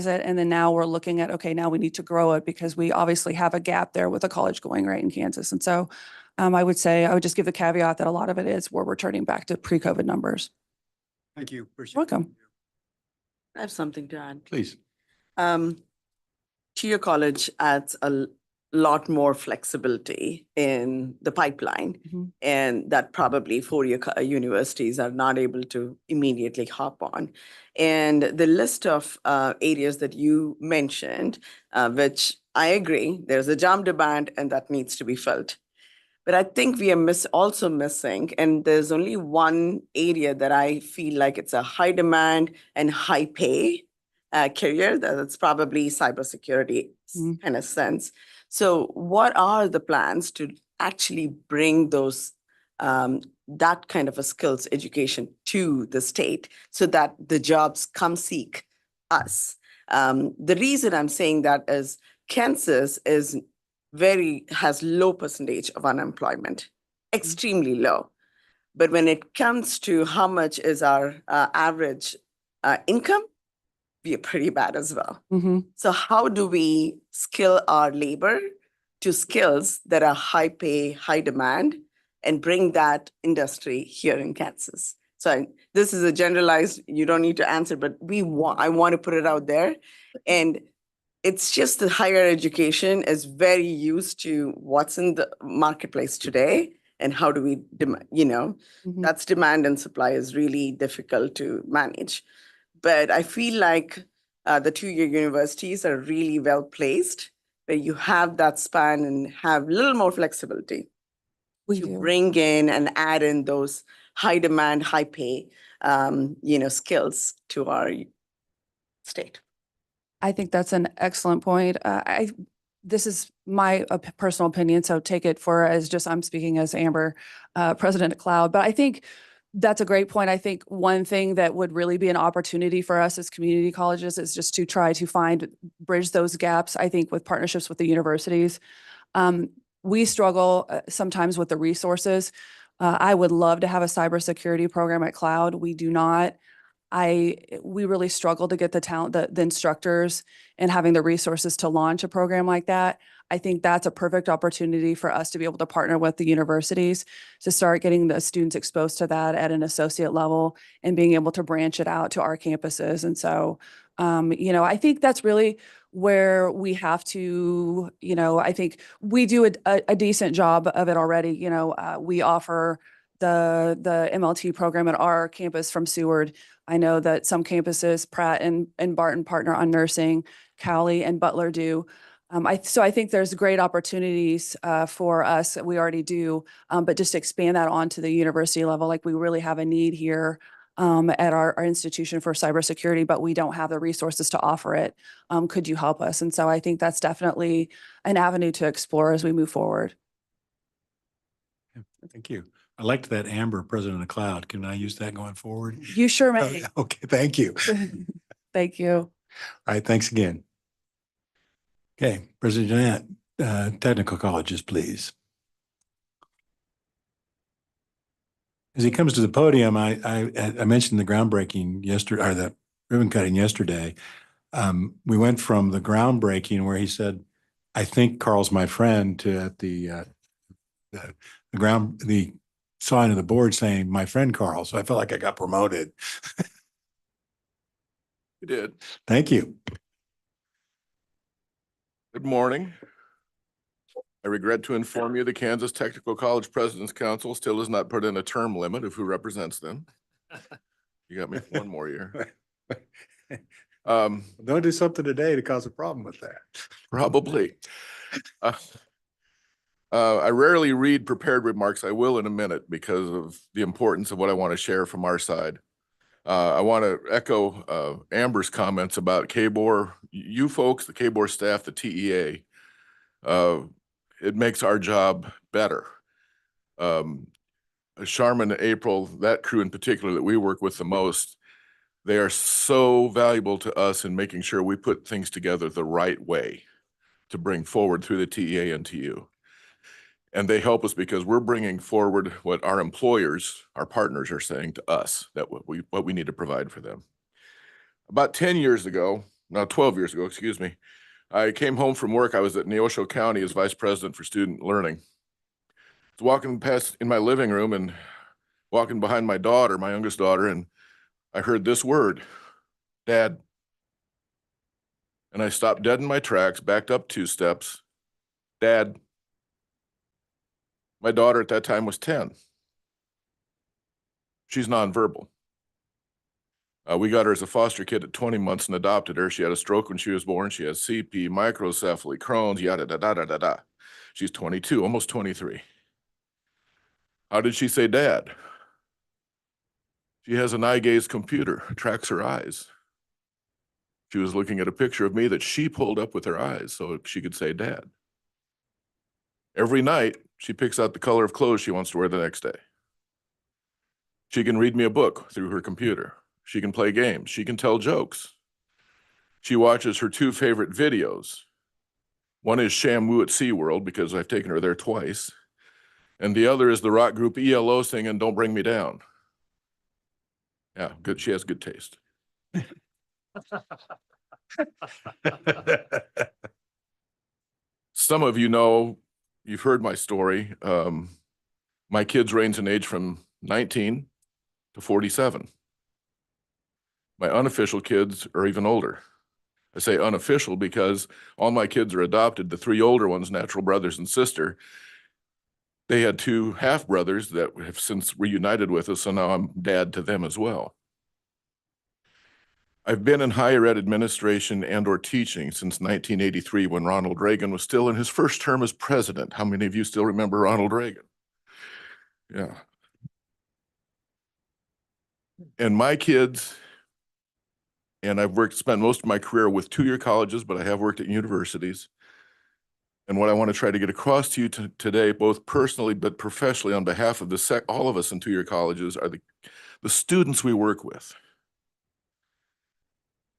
Speaker 7: it. And then now we're looking at, okay, now we need to grow it because we obviously have a gap there with a college going right in Kansas. And so I would just give the caveat that a lot of it is we're returning back to pre-COVID numbers.
Speaker 4: Thank you. Appreciate
Speaker 7: Welcome.
Speaker 8: I have something to add.
Speaker 1: Please.
Speaker 8: Your college adds a lot more flexibility in the pipeline,
Speaker 7: Mhm.
Speaker 8: and that probably four-year universities are not able to immediately hop on. And the list of areas that you mentioned, which I agree, there's a job demand and that needs to be filled. But I think we are also missing, and there's only one area that I feel like it's a high demand and high pay career. That's probably cybersecurity kind of sense. So what are the plans to actually bring those that kind of a skills education to the state so that the jobs come seek us? The reason I'm saying that is Kansas has low percentage of unemployment, extremely low. But when it comes to how much is our average income, we are pretty bad as well.
Speaker 7: Mm-hmm.
Speaker 8: So how do we skill our labor to skills that are high pay, high demand, and bring that industry here in Kansas? So this is a generalized, you don't need to answer, but I want to put it out there. And it's just that higher education is very used to what's in the marketplace today and how do we, that's demand and supply is really difficult to manage. But I feel like the two-year universities are really well placed where you have that span and have a little more flexibility to bring in and add in those high demand, high pay, skills to our state.
Speaker 7: I think that's an excellent point. This is my personal opinion, so take it for as just I'm speaking as Amber, president at Cloud. But I think that's a great point. I think one thing that would really be an opportunity for us as community colleges is just to try to bridge those gaps, I think, with partnerships with the universities. We struggle sometimes with the resources. I would love to have a cybersecurity program at Cloud. We do not. We really struggle to get the talent, the instructors and having the resources to launch a program like that. I think that's a perfect opportunity for us to be able to partner with the universities to start getting the students exposed to that at an associate level and being able to branch it out to our campuses. And so, I think that's really where we have to, I think we do a decent job of it already. We offer the MLT program at our campus from Seward. I know that some campuses, Pratt and Barton partner on nursing, Cowley and Butler do. So I think there's great opportunities for us. We already do, but just expand that onto the university level. Like we really have a need here at our institution for cybersecurity, but we don't have the resources to offer it. Could you help us? And so I think that's definitely an avenue to explore as we move forward.
Speaker 1: Thank you. I liked that Amber, president of Cloud. Can I use that going forward?
Speaker 7: You sure may.
Speaker 1: Okay, thank you.
Speaker 7: Thank you.
Speaker 1: All right, thanks again. Okay, President Jeanette, technical colleges, please. As he comes to the podium, I mentioned the groundbreaking yesterday, or the ribbon cutting yesterday. We went from the groundbreaking where he said, "I think Carl's my friend," to the sign of the board saying, "My friend Carl." So I felt like I got promoted.
Speaker 9: You did.
Speaker 1: Thank you.
Speaker 9: Good morning. I regret to inform you the Kansas Technical College President's Council still has not put in a term limit of who represents them. You got me for one more year.
Speaker 1: Don't do something today to cause a problem with that.
Speaker 9: Probably. I rarely read prepared remarks. I will in a minute because of the importance of what I want to share from our side. I want to echo Amber's comments about KBOR. You folks, the KBOR staff, the TEA, it makes our job better. Charmin, April, that crew in particular that we work with the most, they are so valuable to us in making sure we put things together the right way to bring forward through the TEA and TU. And they help us because we're bringing forward what our employers, our partners are saying to us, that what we need to provide for them. About 10 years ago, no, 12 years ago, excuse me, I came home from work. I was at Neosho County as vice president for student learning. I was walking past in my living room and walking behind my daughter, my youngest daughter, and I heard this word, Dad. And I stopped dead in my tracks, backed up 2 steps, Dad. My daughter at that time was 10. She's nonverbal. We got her as a foster kid at 20 months and adopted her. She had a stroke when she was born. She has CP, microcephaly, Crohn's, yada, da, da, da, da, da. She's 22, almost 23. How did she say Dad? She has an eye gaze computer, tracks her eyes. She was looking at a picture of me that she pulled up with her eyes so she could say Dad. Every night, she picks out the color of clothes she wants to wear the next day. She can read me a book through her computer. She can play games. She can tell jokes. She watches her 2 favorite videos. One is Shamu at SeaWorld because I've taken her there twice. And the other is the rock group ELO singing Don't Bring Me Down. Yeah, good. She has good taste. Some of you know, you've heard my story. My kids range in age from 19 to 47. My unofficial kids are even older. I say unofficial because all my kids are adopted. The 3 older ones, natural brothers and sister, they had 2 half brothers that have since reunited with us, so now I'm dad to them as well. I've been in higher ed administration and or teaching since 1983 when Ronald Reagan was still in his first term as president. How many of you still remember Ronald Reagan? Yeah. And my kids, and I've spent most of my career with 2-year colleges, but I have worked at universities. And what I want to try to get across to you today, both personally but professionally on behalf of all of us in 2-year colleges, are the students we work with.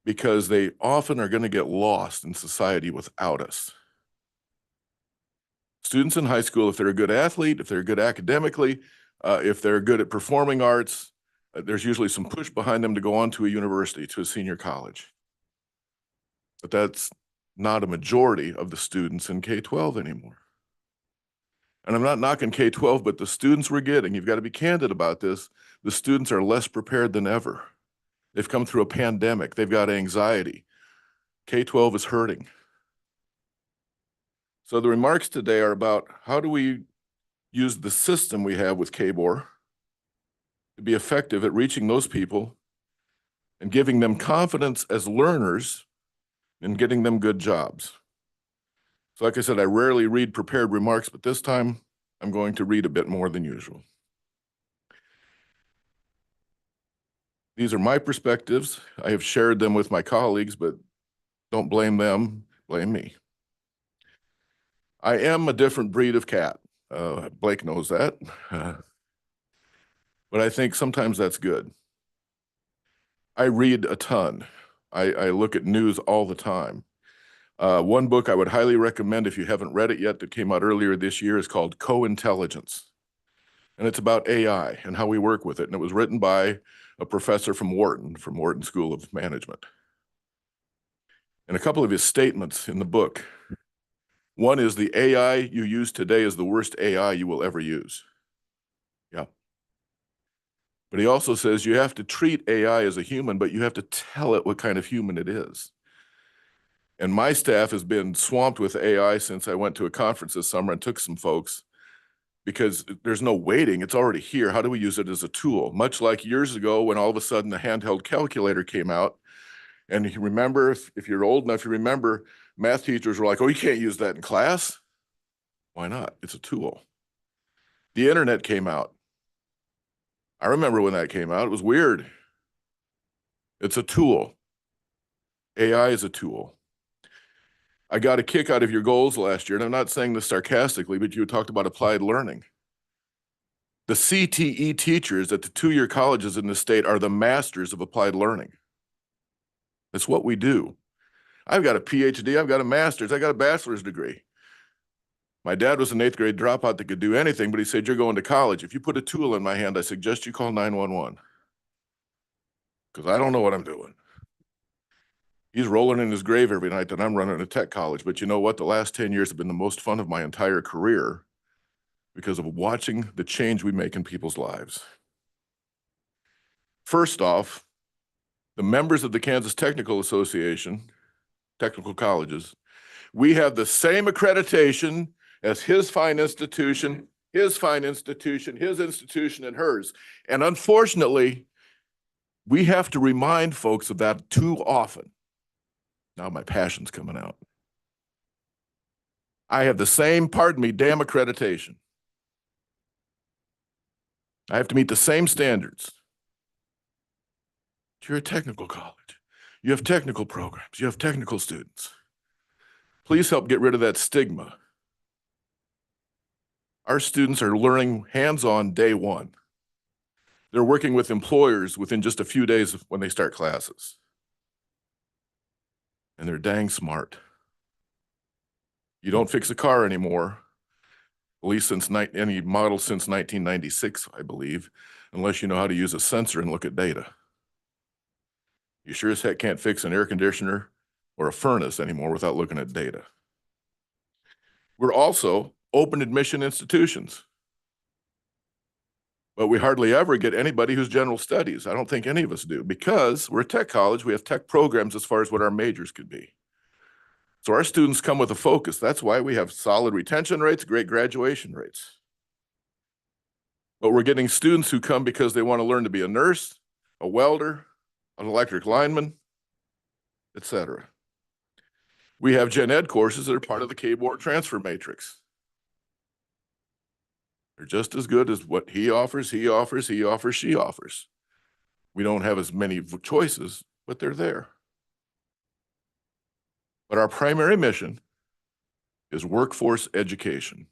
Speaker 9: Because they often are going to get lost in society without us. Students in high school, if they're a good athlete, if they're good academically, If they're good at performing arts, there's usually some push behind them to go on to a university, to a senior college. But that's not a majority of the students in K-12 anymore. And I'm not knocking K-12, but the students we're getting, you've got to be candid about this, the students are less prepared than ever. They've come through a pandemic. They've got anxiety. K-12 is hurting. So the remarks today are about how do we use the system we have with KBOR to be effective at reaching those people and giving them confidence as learners and getting them good jobs. So like I said, I rarely read prepared remarks, but this time I'm going to read a bit more than usual. These are my perspectives. I have shared them with my colleagues, but don't blame them, blame me. I am a different breed of cat. Blake knows that. But I think sometimes that's good. I read a ton. I look at news all the time. One book I would highly recommend if you haven't read it yet that came out earlier this year is called Co-Intelligence. And it's about AI and how we work with it. And it was written by a professor from Wharton School of Management. And a couple of his statements in the book. One is the AI you use today is the worst AI you will ever use. Yeah. But he also says you have to treat AI as a human, but you have to tell it what kind of human it is. And my staff has been swamped with AI since I went to a conference this summer and took some folks because there's no waiting. It's already here. How do we use it as a tool? Much like years ago when all of a sudden the handheld calculator came out. And you remember, if you're old enough, you remember math teachers were like, oh, you can't use that in class. Why not? It's a tool. The internet came out. I remember when that came out. It was weird. It's a tool. AI is a tool. I got a kick out of your goals last year, and I'm not saying this sarcastically, but you talked about applied learning. The CTE teachers at the two-year colleges in the state are the masters of applied learning. That's what we do. I've got a PhD, I've got a master's, I got a bachelor's degree. My dad was an 8th grade dropout that could do anything, but he said, you're going to college. If you put a tool in my hand, I suggest you call 911. Because I don't know what I'm doing. He's rolling in his grave every night that I'm running a tech college. But you know what? The last 10 years have been the most fun of my entire career because of watching the change we make in people's lives. First off, the members of the Kansas Technical Association, technical colleges, we have the same accreditation as his fine institution, his fine institution, his institution, and hers. And unfortunately, we have to remind folks of that too often. Now my passion's coming out. I have the same, pardon me, damn accreditation. I have to meet the same standards. You're a technical college. You have technical programs. You have technical students. Please help get rid of that stigma. Our students are learning hands-on day one. They're working with employers within just a few days when they start classes. And they're dang smart. You don't fix a car anymore, at least since any model since 1996, I believe, unless you know how to use a sensor and look at data. You sure as heck can't fix an air conditioner or a furnace anymore without looking at data. We're also open admission institutions, but we hardly ever get anybody who's general studies. I don't think any of us do because we're a tech college. We have tech programs as far as what our majors could be. So our students come with a focus. That's why we have solid retention rates, great graduation rates. But we're getting students who come because they want to learn to be a nurse, a welder, an electric lineman, etc. We have gen ed courses that are part of the KBOR transfer matrix. They're just as good as what he offers, she offers. We don't have as many choices, but they're there. But our primary mission is workforce education.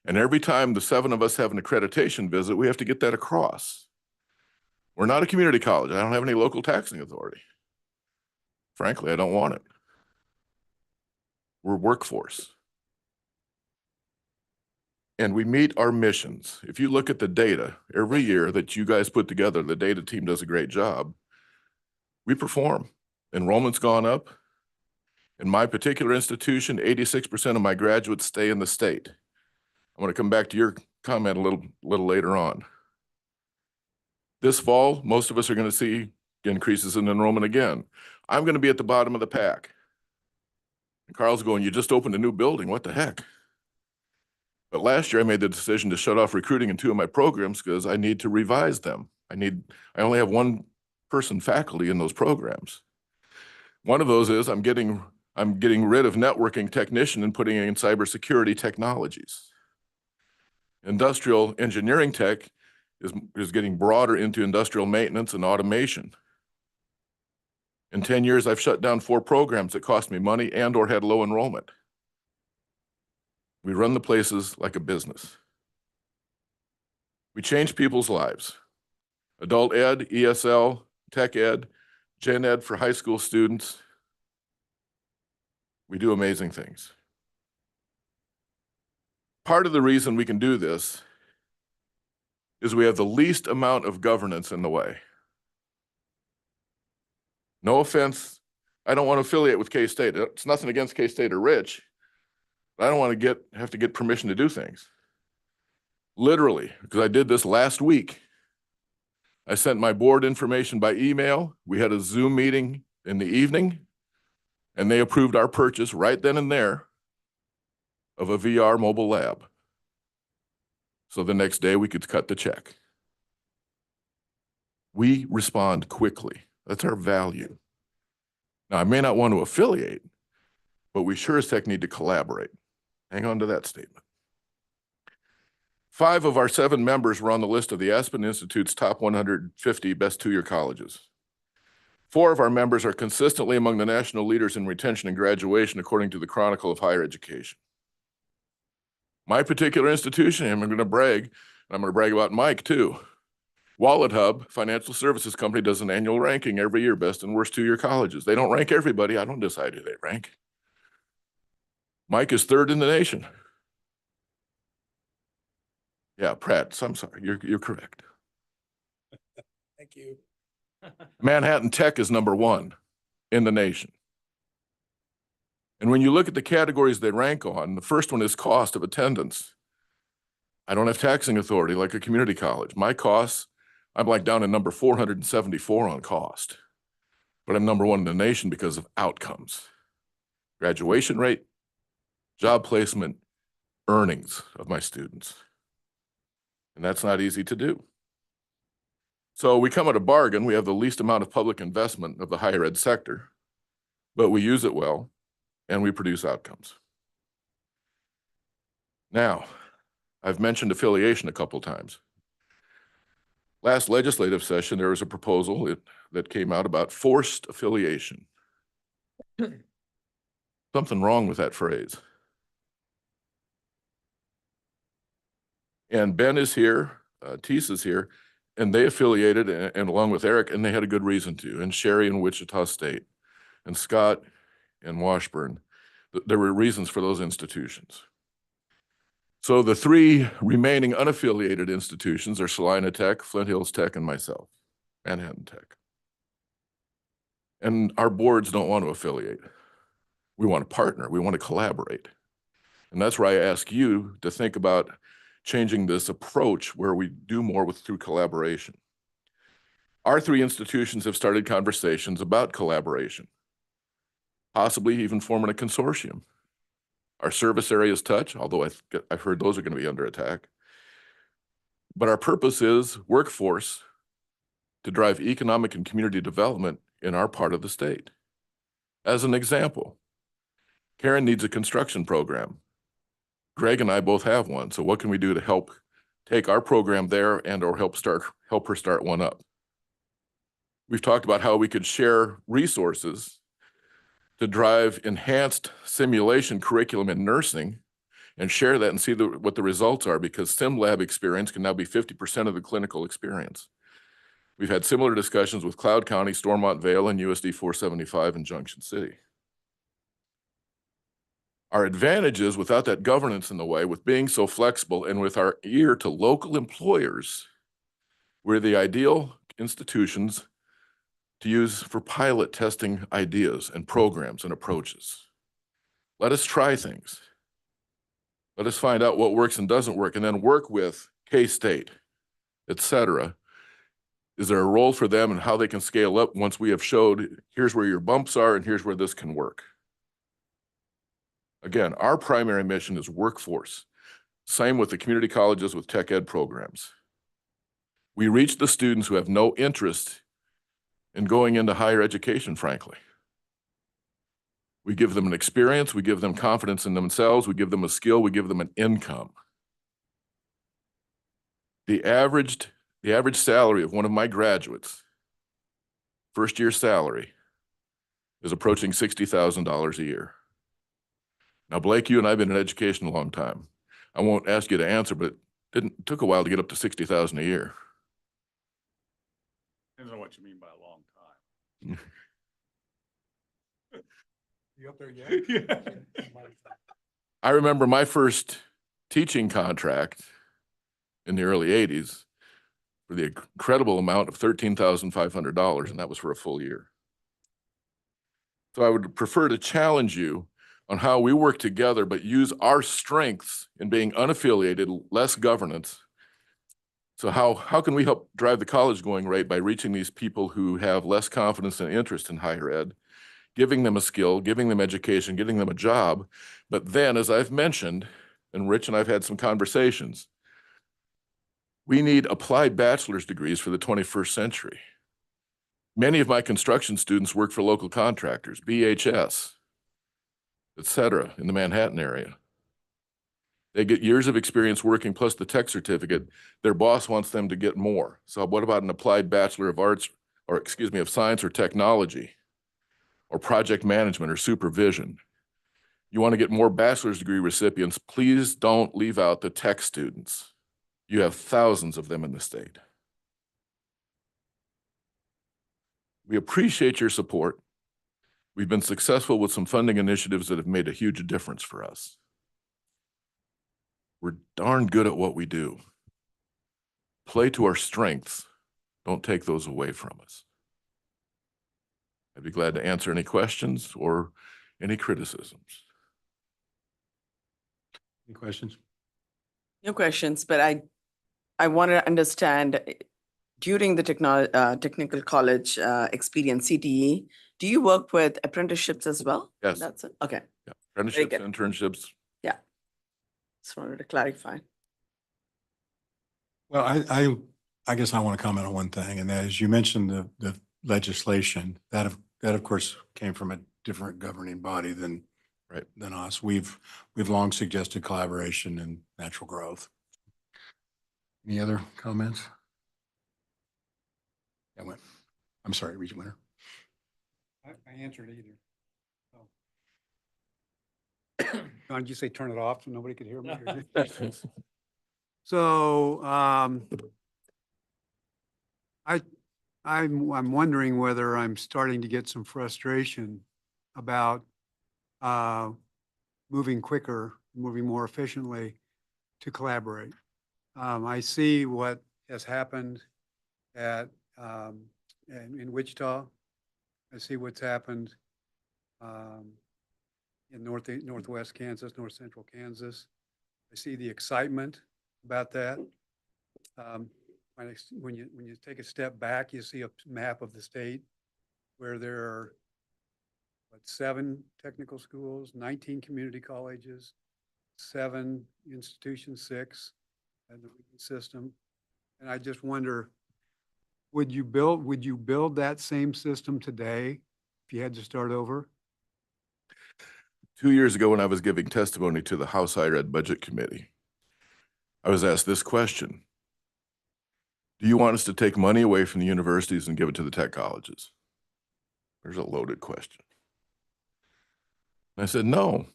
Speaker 9: And every time the 7 of us have an accreditation visit, we have to get that across. We're not a community college. I don't have any local taxing authority. Frankly, I don't want it. We're workforce. and we meet our missions. If you look at the data every year that you guys put together, the data team does a great job. We perform. Enrollment's gone up. In my particular institution, 86% of my graduates stay in the state. I want to come back to your comment a little later on. This fall, most of us are going to see increases in enrollment again. I'm going to be at the bottom of the pack. And Carl's going, you just opened a new building. What the heck? But last year I made the decision to shut off recruiting in 2 of my programs because I need to revise them. I only have 1 person faculty in those programs. One of those is I'm getting rid of networking technician and putting in cybersecurity technologies. Industrial engineering tech is getting broader into industrial maintenance and automation. In 10 years, I've shut down 4 programs that cost me money and or had low enrollment. We run the places like a business. We change people's lives. Adult ed, ESL, tech ed, gen ed for high school students. We do amazing things. Part of the reason we can do this is we have the least amount of governance in the way. No offense, I don't want to affiliate with K-State. It's nothing against K-State or Rich, but I don't want to have to get permission to do things. Literally, because I did this last week. I sent my board information by email. We had a Zoom meeting in the evening, and they approved our purchase right then and there of a VR mobile lab. So the next day we could cut the check. We respond quickly. That's our value. Now, I may not want to affiliate, but we sure as heck need to collaborate. Hang on to that statement. 5 of our 7 members were on the list of the Aspen Institute's top 150 best 2-year colleges. 4 of our members are consistently among the national leaders in retention and graduation, according to the Chronicle of Higher Education. My particular institution, and I'm going to brag, and I'm going to brag about Mike too. Wallet Hub, financial services company, does an annual ranking every year, best and worst 2-year colleges. They don't rank everybody. I don't decide who they rank. Mike is 3rd in the nation. Yeah, Pratt, I'm sorry, you're correct.
Speaker 1: Thank you.
Speaker 9: Manhattan Tech is number 1 in the nation. And when you look at the categories they rank on, the first one is cost of attendance. I don't have taxing authority like a community college. My costs, I'm like down in number 474 on cost, but I'm number 1 in the nation because of outcomes. Graduation rate, job placement, earnings of my students. And that's not easy to do. So we come at a bargain. We have the least amount of public investment of the higher ed sector, but we use it well and we produce outcomes. Now, I've mentioned affiliation a couple times. Last legislative session, there was a proposal that came out about forced affiliation. Something wrong with that phrase. And Ben is here, Teese is here, and they affiliated, and along with Eric, and they had a good reason to, and Sherry in Wichita State, and Scott and Washburn. There were reasons for those institutions. So the 3 remaining unaffiliated institutions are Salina Tech, Flint Hills Tech, and myself, Manhattan Tech. And our boards don't want to affiliate. We want to partner. We want to collaborate. And that's why I ask you to think about changing this approach where we do more through collaboration. Our 3 institutions have started conversations about collaboration, possibly even forming a consortium. Our service areas touch, although I've heard those are going to be under attack. But our purpose is workforce to drive economic and community development in our part of the state. As an example, Karen needs a construction program. Greg and I both have one. So what can we do to help take our program there and or help her start one up? We've talked about how we could share resources to drive enhanced simulation curriculum in nursing and share that and see what the results are, because sim lab experience can now be 50% of the clinical experience. We've had similar discussions with Cloud County, Stormont Vale, and USD 475 in Junction City. Our advantage is without that governance in the way, with being so flexible and with our ear to local employers, we're the ideal institutions to use for pilot testing ideas and programs and approaches. Let us try things. Let us find out what works and doesn't work, and then work with K-State, et cetera. Is there a role for them and how they can scale up once we have showed here's where your bumps are and here's where this can work? Again, our primary mission is workforce. Same with the community colleges with tech ed programs. We reach the students who have no interest in going into higher education, frankly. We give them an experience, we give them confidence in themselves, we give them a skill, we give them an income. The average salary of one of my graduates, first year salary, is approaching $60,000 a year. Now, Blake, you and I have been in education a long time. I won't ask you to answer, but it took a while to get up to $60,000 a year.
Speaker 1: Depends on what you mean by a long time.
Speaker 4: You up there yet?
Speaker 9: I remember my first teaching contract in the early 80s for the incredible amount of $13,500, and that was for a full year. So I would prefer to challenge you on how we work together, but use our strengths in being unaffiliated, less governance. So how can we help drive the college going rate by reaching these people who have less confidence and interest in higher ed, giving them a skill, giving them education, getting them a job. But then, as I've mentioned, and Rich and I've had some conversations, we need applied bachelor's degrees for the 21st century. Many of my construction students work for local contractors, BHS, et cetera, in the Manhattan area. They get years of experience working plus the tech certificate. Their boss wants them to get more. So what about an applied Bachelor of Arts, or excuse me, of Science or Technology, or project management or supervision? You want to get more bachelor's degree recipients, please don't leave out the tech students. You have thousands of them in the state. We appreciate your support. We've been successful with some funding initiatives that have made a huge difference for us. We're darn good at what we do. Play to our strengths. Don't take those away from us. I'd be glad to answer any questions or any criticisms.
Speaker 1: Any questions?
Speaker 8: No questions, but I want to understand during the technical college experience, CTE, do you work with apprenticeships as well?
Speaker 9: Yes.
Speaker 8: That's it. Okay.
Speaker 9: Yeah. Apprenticeships,
Speaker 8: good.
Speaker 9: internships.
Speaker 8: Just wanted to clarify.
Speaker 1: Well, I guess I want to comment on one thing, and that is you mentioned the legislation that of course came from a different governing body than us. We've long suggested collaboration and natural growth. Any other comments? I'm sorry, Regent Winter.
Speaker 4: I answered either. John, did you say turn it off so nobody could hear me? So I'm wondering whether I'm starting to get some frustration about moving quicker, moving more efficiently to collaborate. I see what has happened in Wichita. I see what's happened in Northwest Kansas, North Central Kansas. I see the excitement about that. When you take a step back, you see a map of the state where there are 7 technical schools, 19 community colleges, 7 institutions, 6 in the Regents system. And I just wonder, would you build that same system today if you had to start over?
Speaker 9: 2 years ago, when I was giving testimony to the House Higher Ed Budget Committee, I was asked this question: do you want us to take money away from the universities and give it to the tech colleges? There's a loaded question. And I said, no.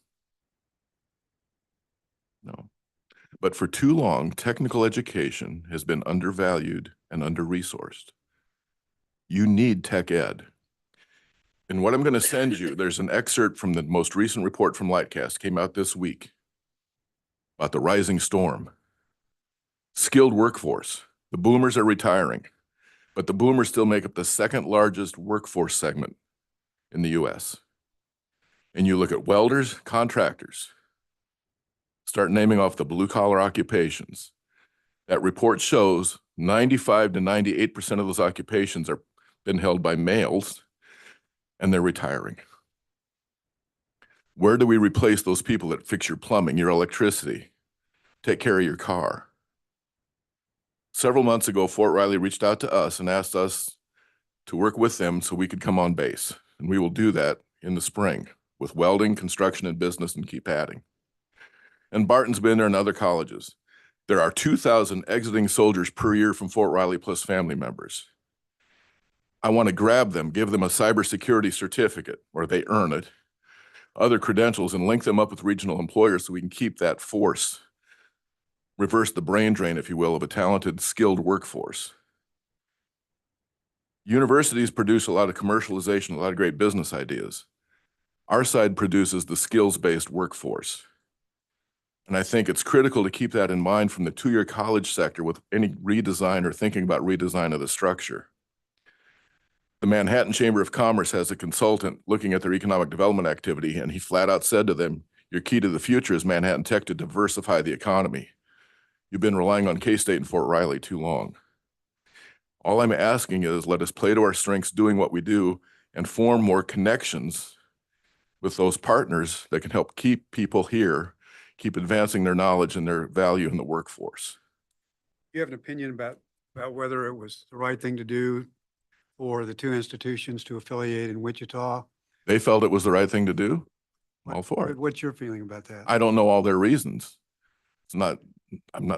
Speaker 9: But for too long, technical education has been undervalued and under-resourced. You need tech ed. And what I'm going to send you, there's an excerpt from the most recent report from Lightcast, came out this week, about the rising storm. Skilled workforce. The boomers are retiring, but the boomers still make up the second largest workforce segment in the US. And you look at welders, contractors, start naming off the blue collar occupations. That report shows 95 to 98% of those occupations are been held by males, and they're retiring. Where do we replace those people that fix your plumbing, your electricity, take care of your car? Several months ago, Fort Riley reached out to us and asked us to work with them so we could come on base. And we will do that in the spring with welding, construction, and business, and keep adding. And Barton's been there and other colleges. There are 2,000 exiting soldiers per year from Fort Riley plus family members. I want to grab them, give them a cybersecurity certificate, or they earn it, other credentials, and link them up with regional employers so we can keep that force, reverse the brain drain, if you will, of a talented, skilled workforce. Universities produce a lot of commercialization, a lot of great business ideas. Our side produces the skills-based workforce. And I think it's critical to keep that in mind from the two-year college sector with any redesign or thinking about redesign of the structure. The Manhattan Chamber of Commerce has a consultant looking at their economic development activity, and he flat out said to them, your key to the future is Manhattan Tech to diversify the economy. You've been relying on K-State and Fort Riley too long. All I'm asking is let us play to our strengths doing what we do and form more connections with those partners that can help keep people here, keep advancing their knowledge and their value in the workforce.
Speaker 4: You have an opinion about whether it was the right thing to do for the two institutions to affiliate in Wichita?
Speaker 9: They felt it was the right thing to do. I'm all for it.
Speaker 4: What's your feeling about that?
Speaker 9: I don't know all their reasons. I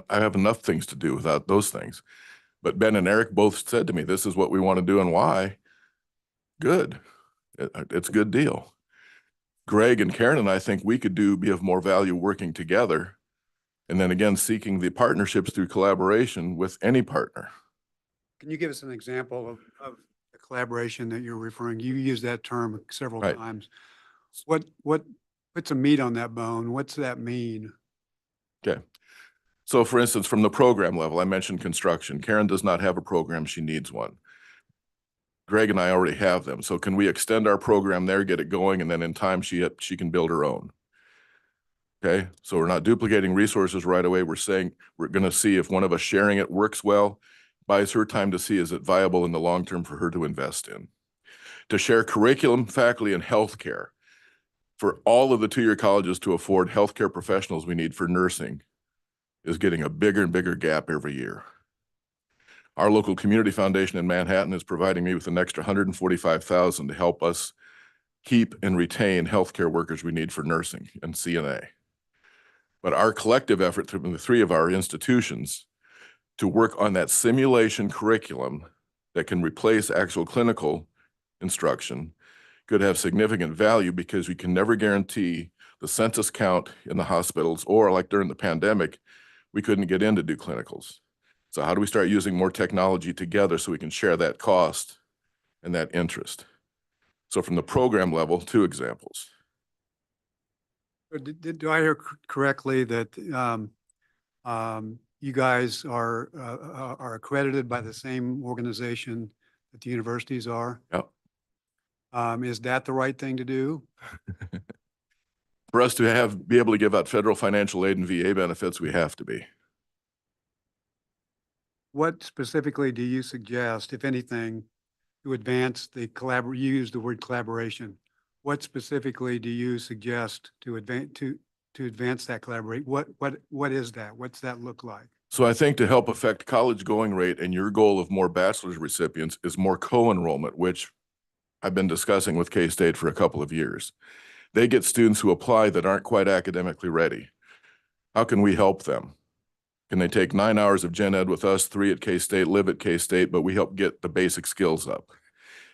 Speaker 9: have enough things to do without those things. But Ben and Eric both said to me, this is what we want to do and why. Good. It's a good deal. Greg and Karen and I think we could be of more value working together. And then again, seeking the partnerships through collaboration with any partner.
Speaker 4: Can you give us an example of the collaboration that you're referring? You used that term several
Speaker 9: Right.
Speaker 4: times. What put some meat on that bone? What's that mean?
Speaker 9: Okay. So for instance, from the program level, I mentioned construction. Karen does not have a program. She needs one. Greg and I already have them. So can we extend our program there, get it going, and then in time she can build her own? Okay. So we're not duplicating resources right away. We're saying we're going to see if one of us sharing it works well, buys her time to see is it viable in the long term for her to invest in. To share curriculum, faculty, and healthcare for all of the two-year colleges to afford healthcare professionals we need for nursing is getting a bigger and bigger gap every year. Our local community foundation in Manhattan is providing me with an extra $145,000 to help us keep and retain healthcare workers we need for nursing and CNA. But our collective effort through the three of our institutions to work on that simulation curriculum that can replace actual clinical instruction could have significant value because we can never guarantee the census count in the hospitals, or like during the pandemic, we couldn't get in to do clinicals. So how do we start using more technology together so we can share that cost and that interest? So from the program level, two examples.
Speaker 4: Do I hear correctly that you guys are accredited by the same organization that the universities are?
Speaker 9: Yep.
Speaker 4: Is that the right thing to do?
Speaker 9: For us to be able to give out federal financial aid and VA benefits, we have to be.
Speaker 4: What specifically do you suggest, if anything, to advance the you use the word collaboration? What specifically do you suggest to advance that collaborate? What is that? What's that look like?
Speaker 9: So I think to help affect college going rate and your goal of more bachelor's recipients is more co-enrollment, which I've been discussing with K-State for a couple of years. They get students who apply that aren't quite academically ready. How can we help them? Can they take 9 hours of gen ed with us, 3 at K-State, live at K-State, but we help get the basic skills up?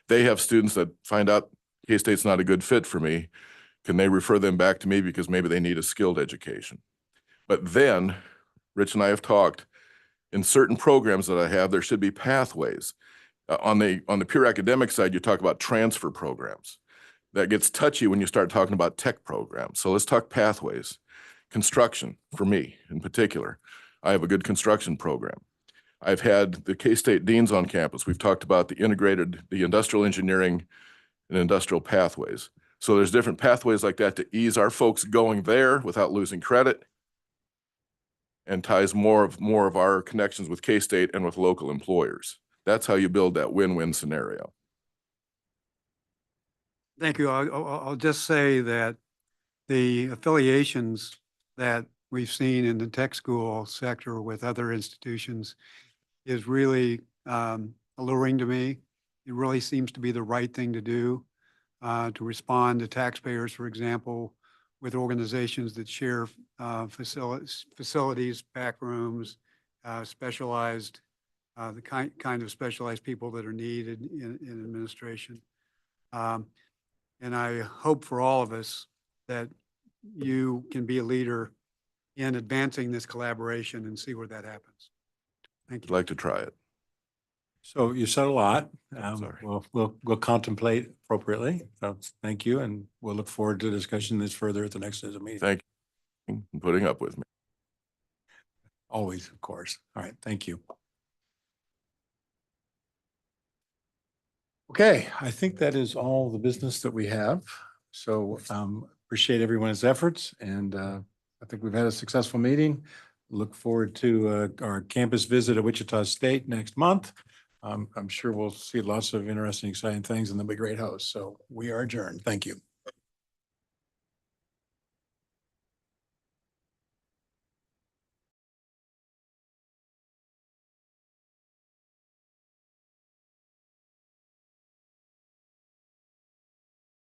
Speaker 9: They have students that find out K-State's not a good fit for me. Can they refer them back to me because maybe they need a skilled education? But then, Rich and I have talked, in certain programs that I have, there should be pathways. On the pure academic side, you talk about transfer programs. that gets touchy when you start talking about tech programs. So let's talk pathways. Construction, for me in particular. I have a good construction program. I've had the K-State deans on campus. We've talked about the industrial engineering and industrial pathways. So there's different pathways like that to ease our folks going there without losing credit, and ties more of our connections with K-State and with local employers. That's how you build that win-win scenario.
Speaker 4: Thank you. I'll just say that the affiliations that we've seen in the tech school sector with other institutions is really alluring to me. It really seems to be the right thing to do, to respond to taxpayers, for example, with organizations that share facilities, back rooms, specialized, the kind of specialized people that are needed in administration. And I hope for all of us that you can be a leader in advancing this collaboration and see where that happens. Thank
Speaker 9: I'd
Speaker 4: you.
Speaker 9: like to try it.
Speaker 1: So you said a lot.
Speaker 9: Sorry.
Speaker 1: We'll contemplate appropriately. So thank you, and we'll look forward to discussing this further at the next meeting.
Speaker 9: Thank you for putting up with me.
Speaker 1: Always, of course. All right, thank you. Okay, I think that is all the business that we have. So appreciate everyone's efforts, and I think we've had a successful meeting. Look forward to our campus visit at Wichita State next month. I'm sure we'll see lots of interesting, exciting things, and they'll be great hosts. So we are adjourned. Thank you.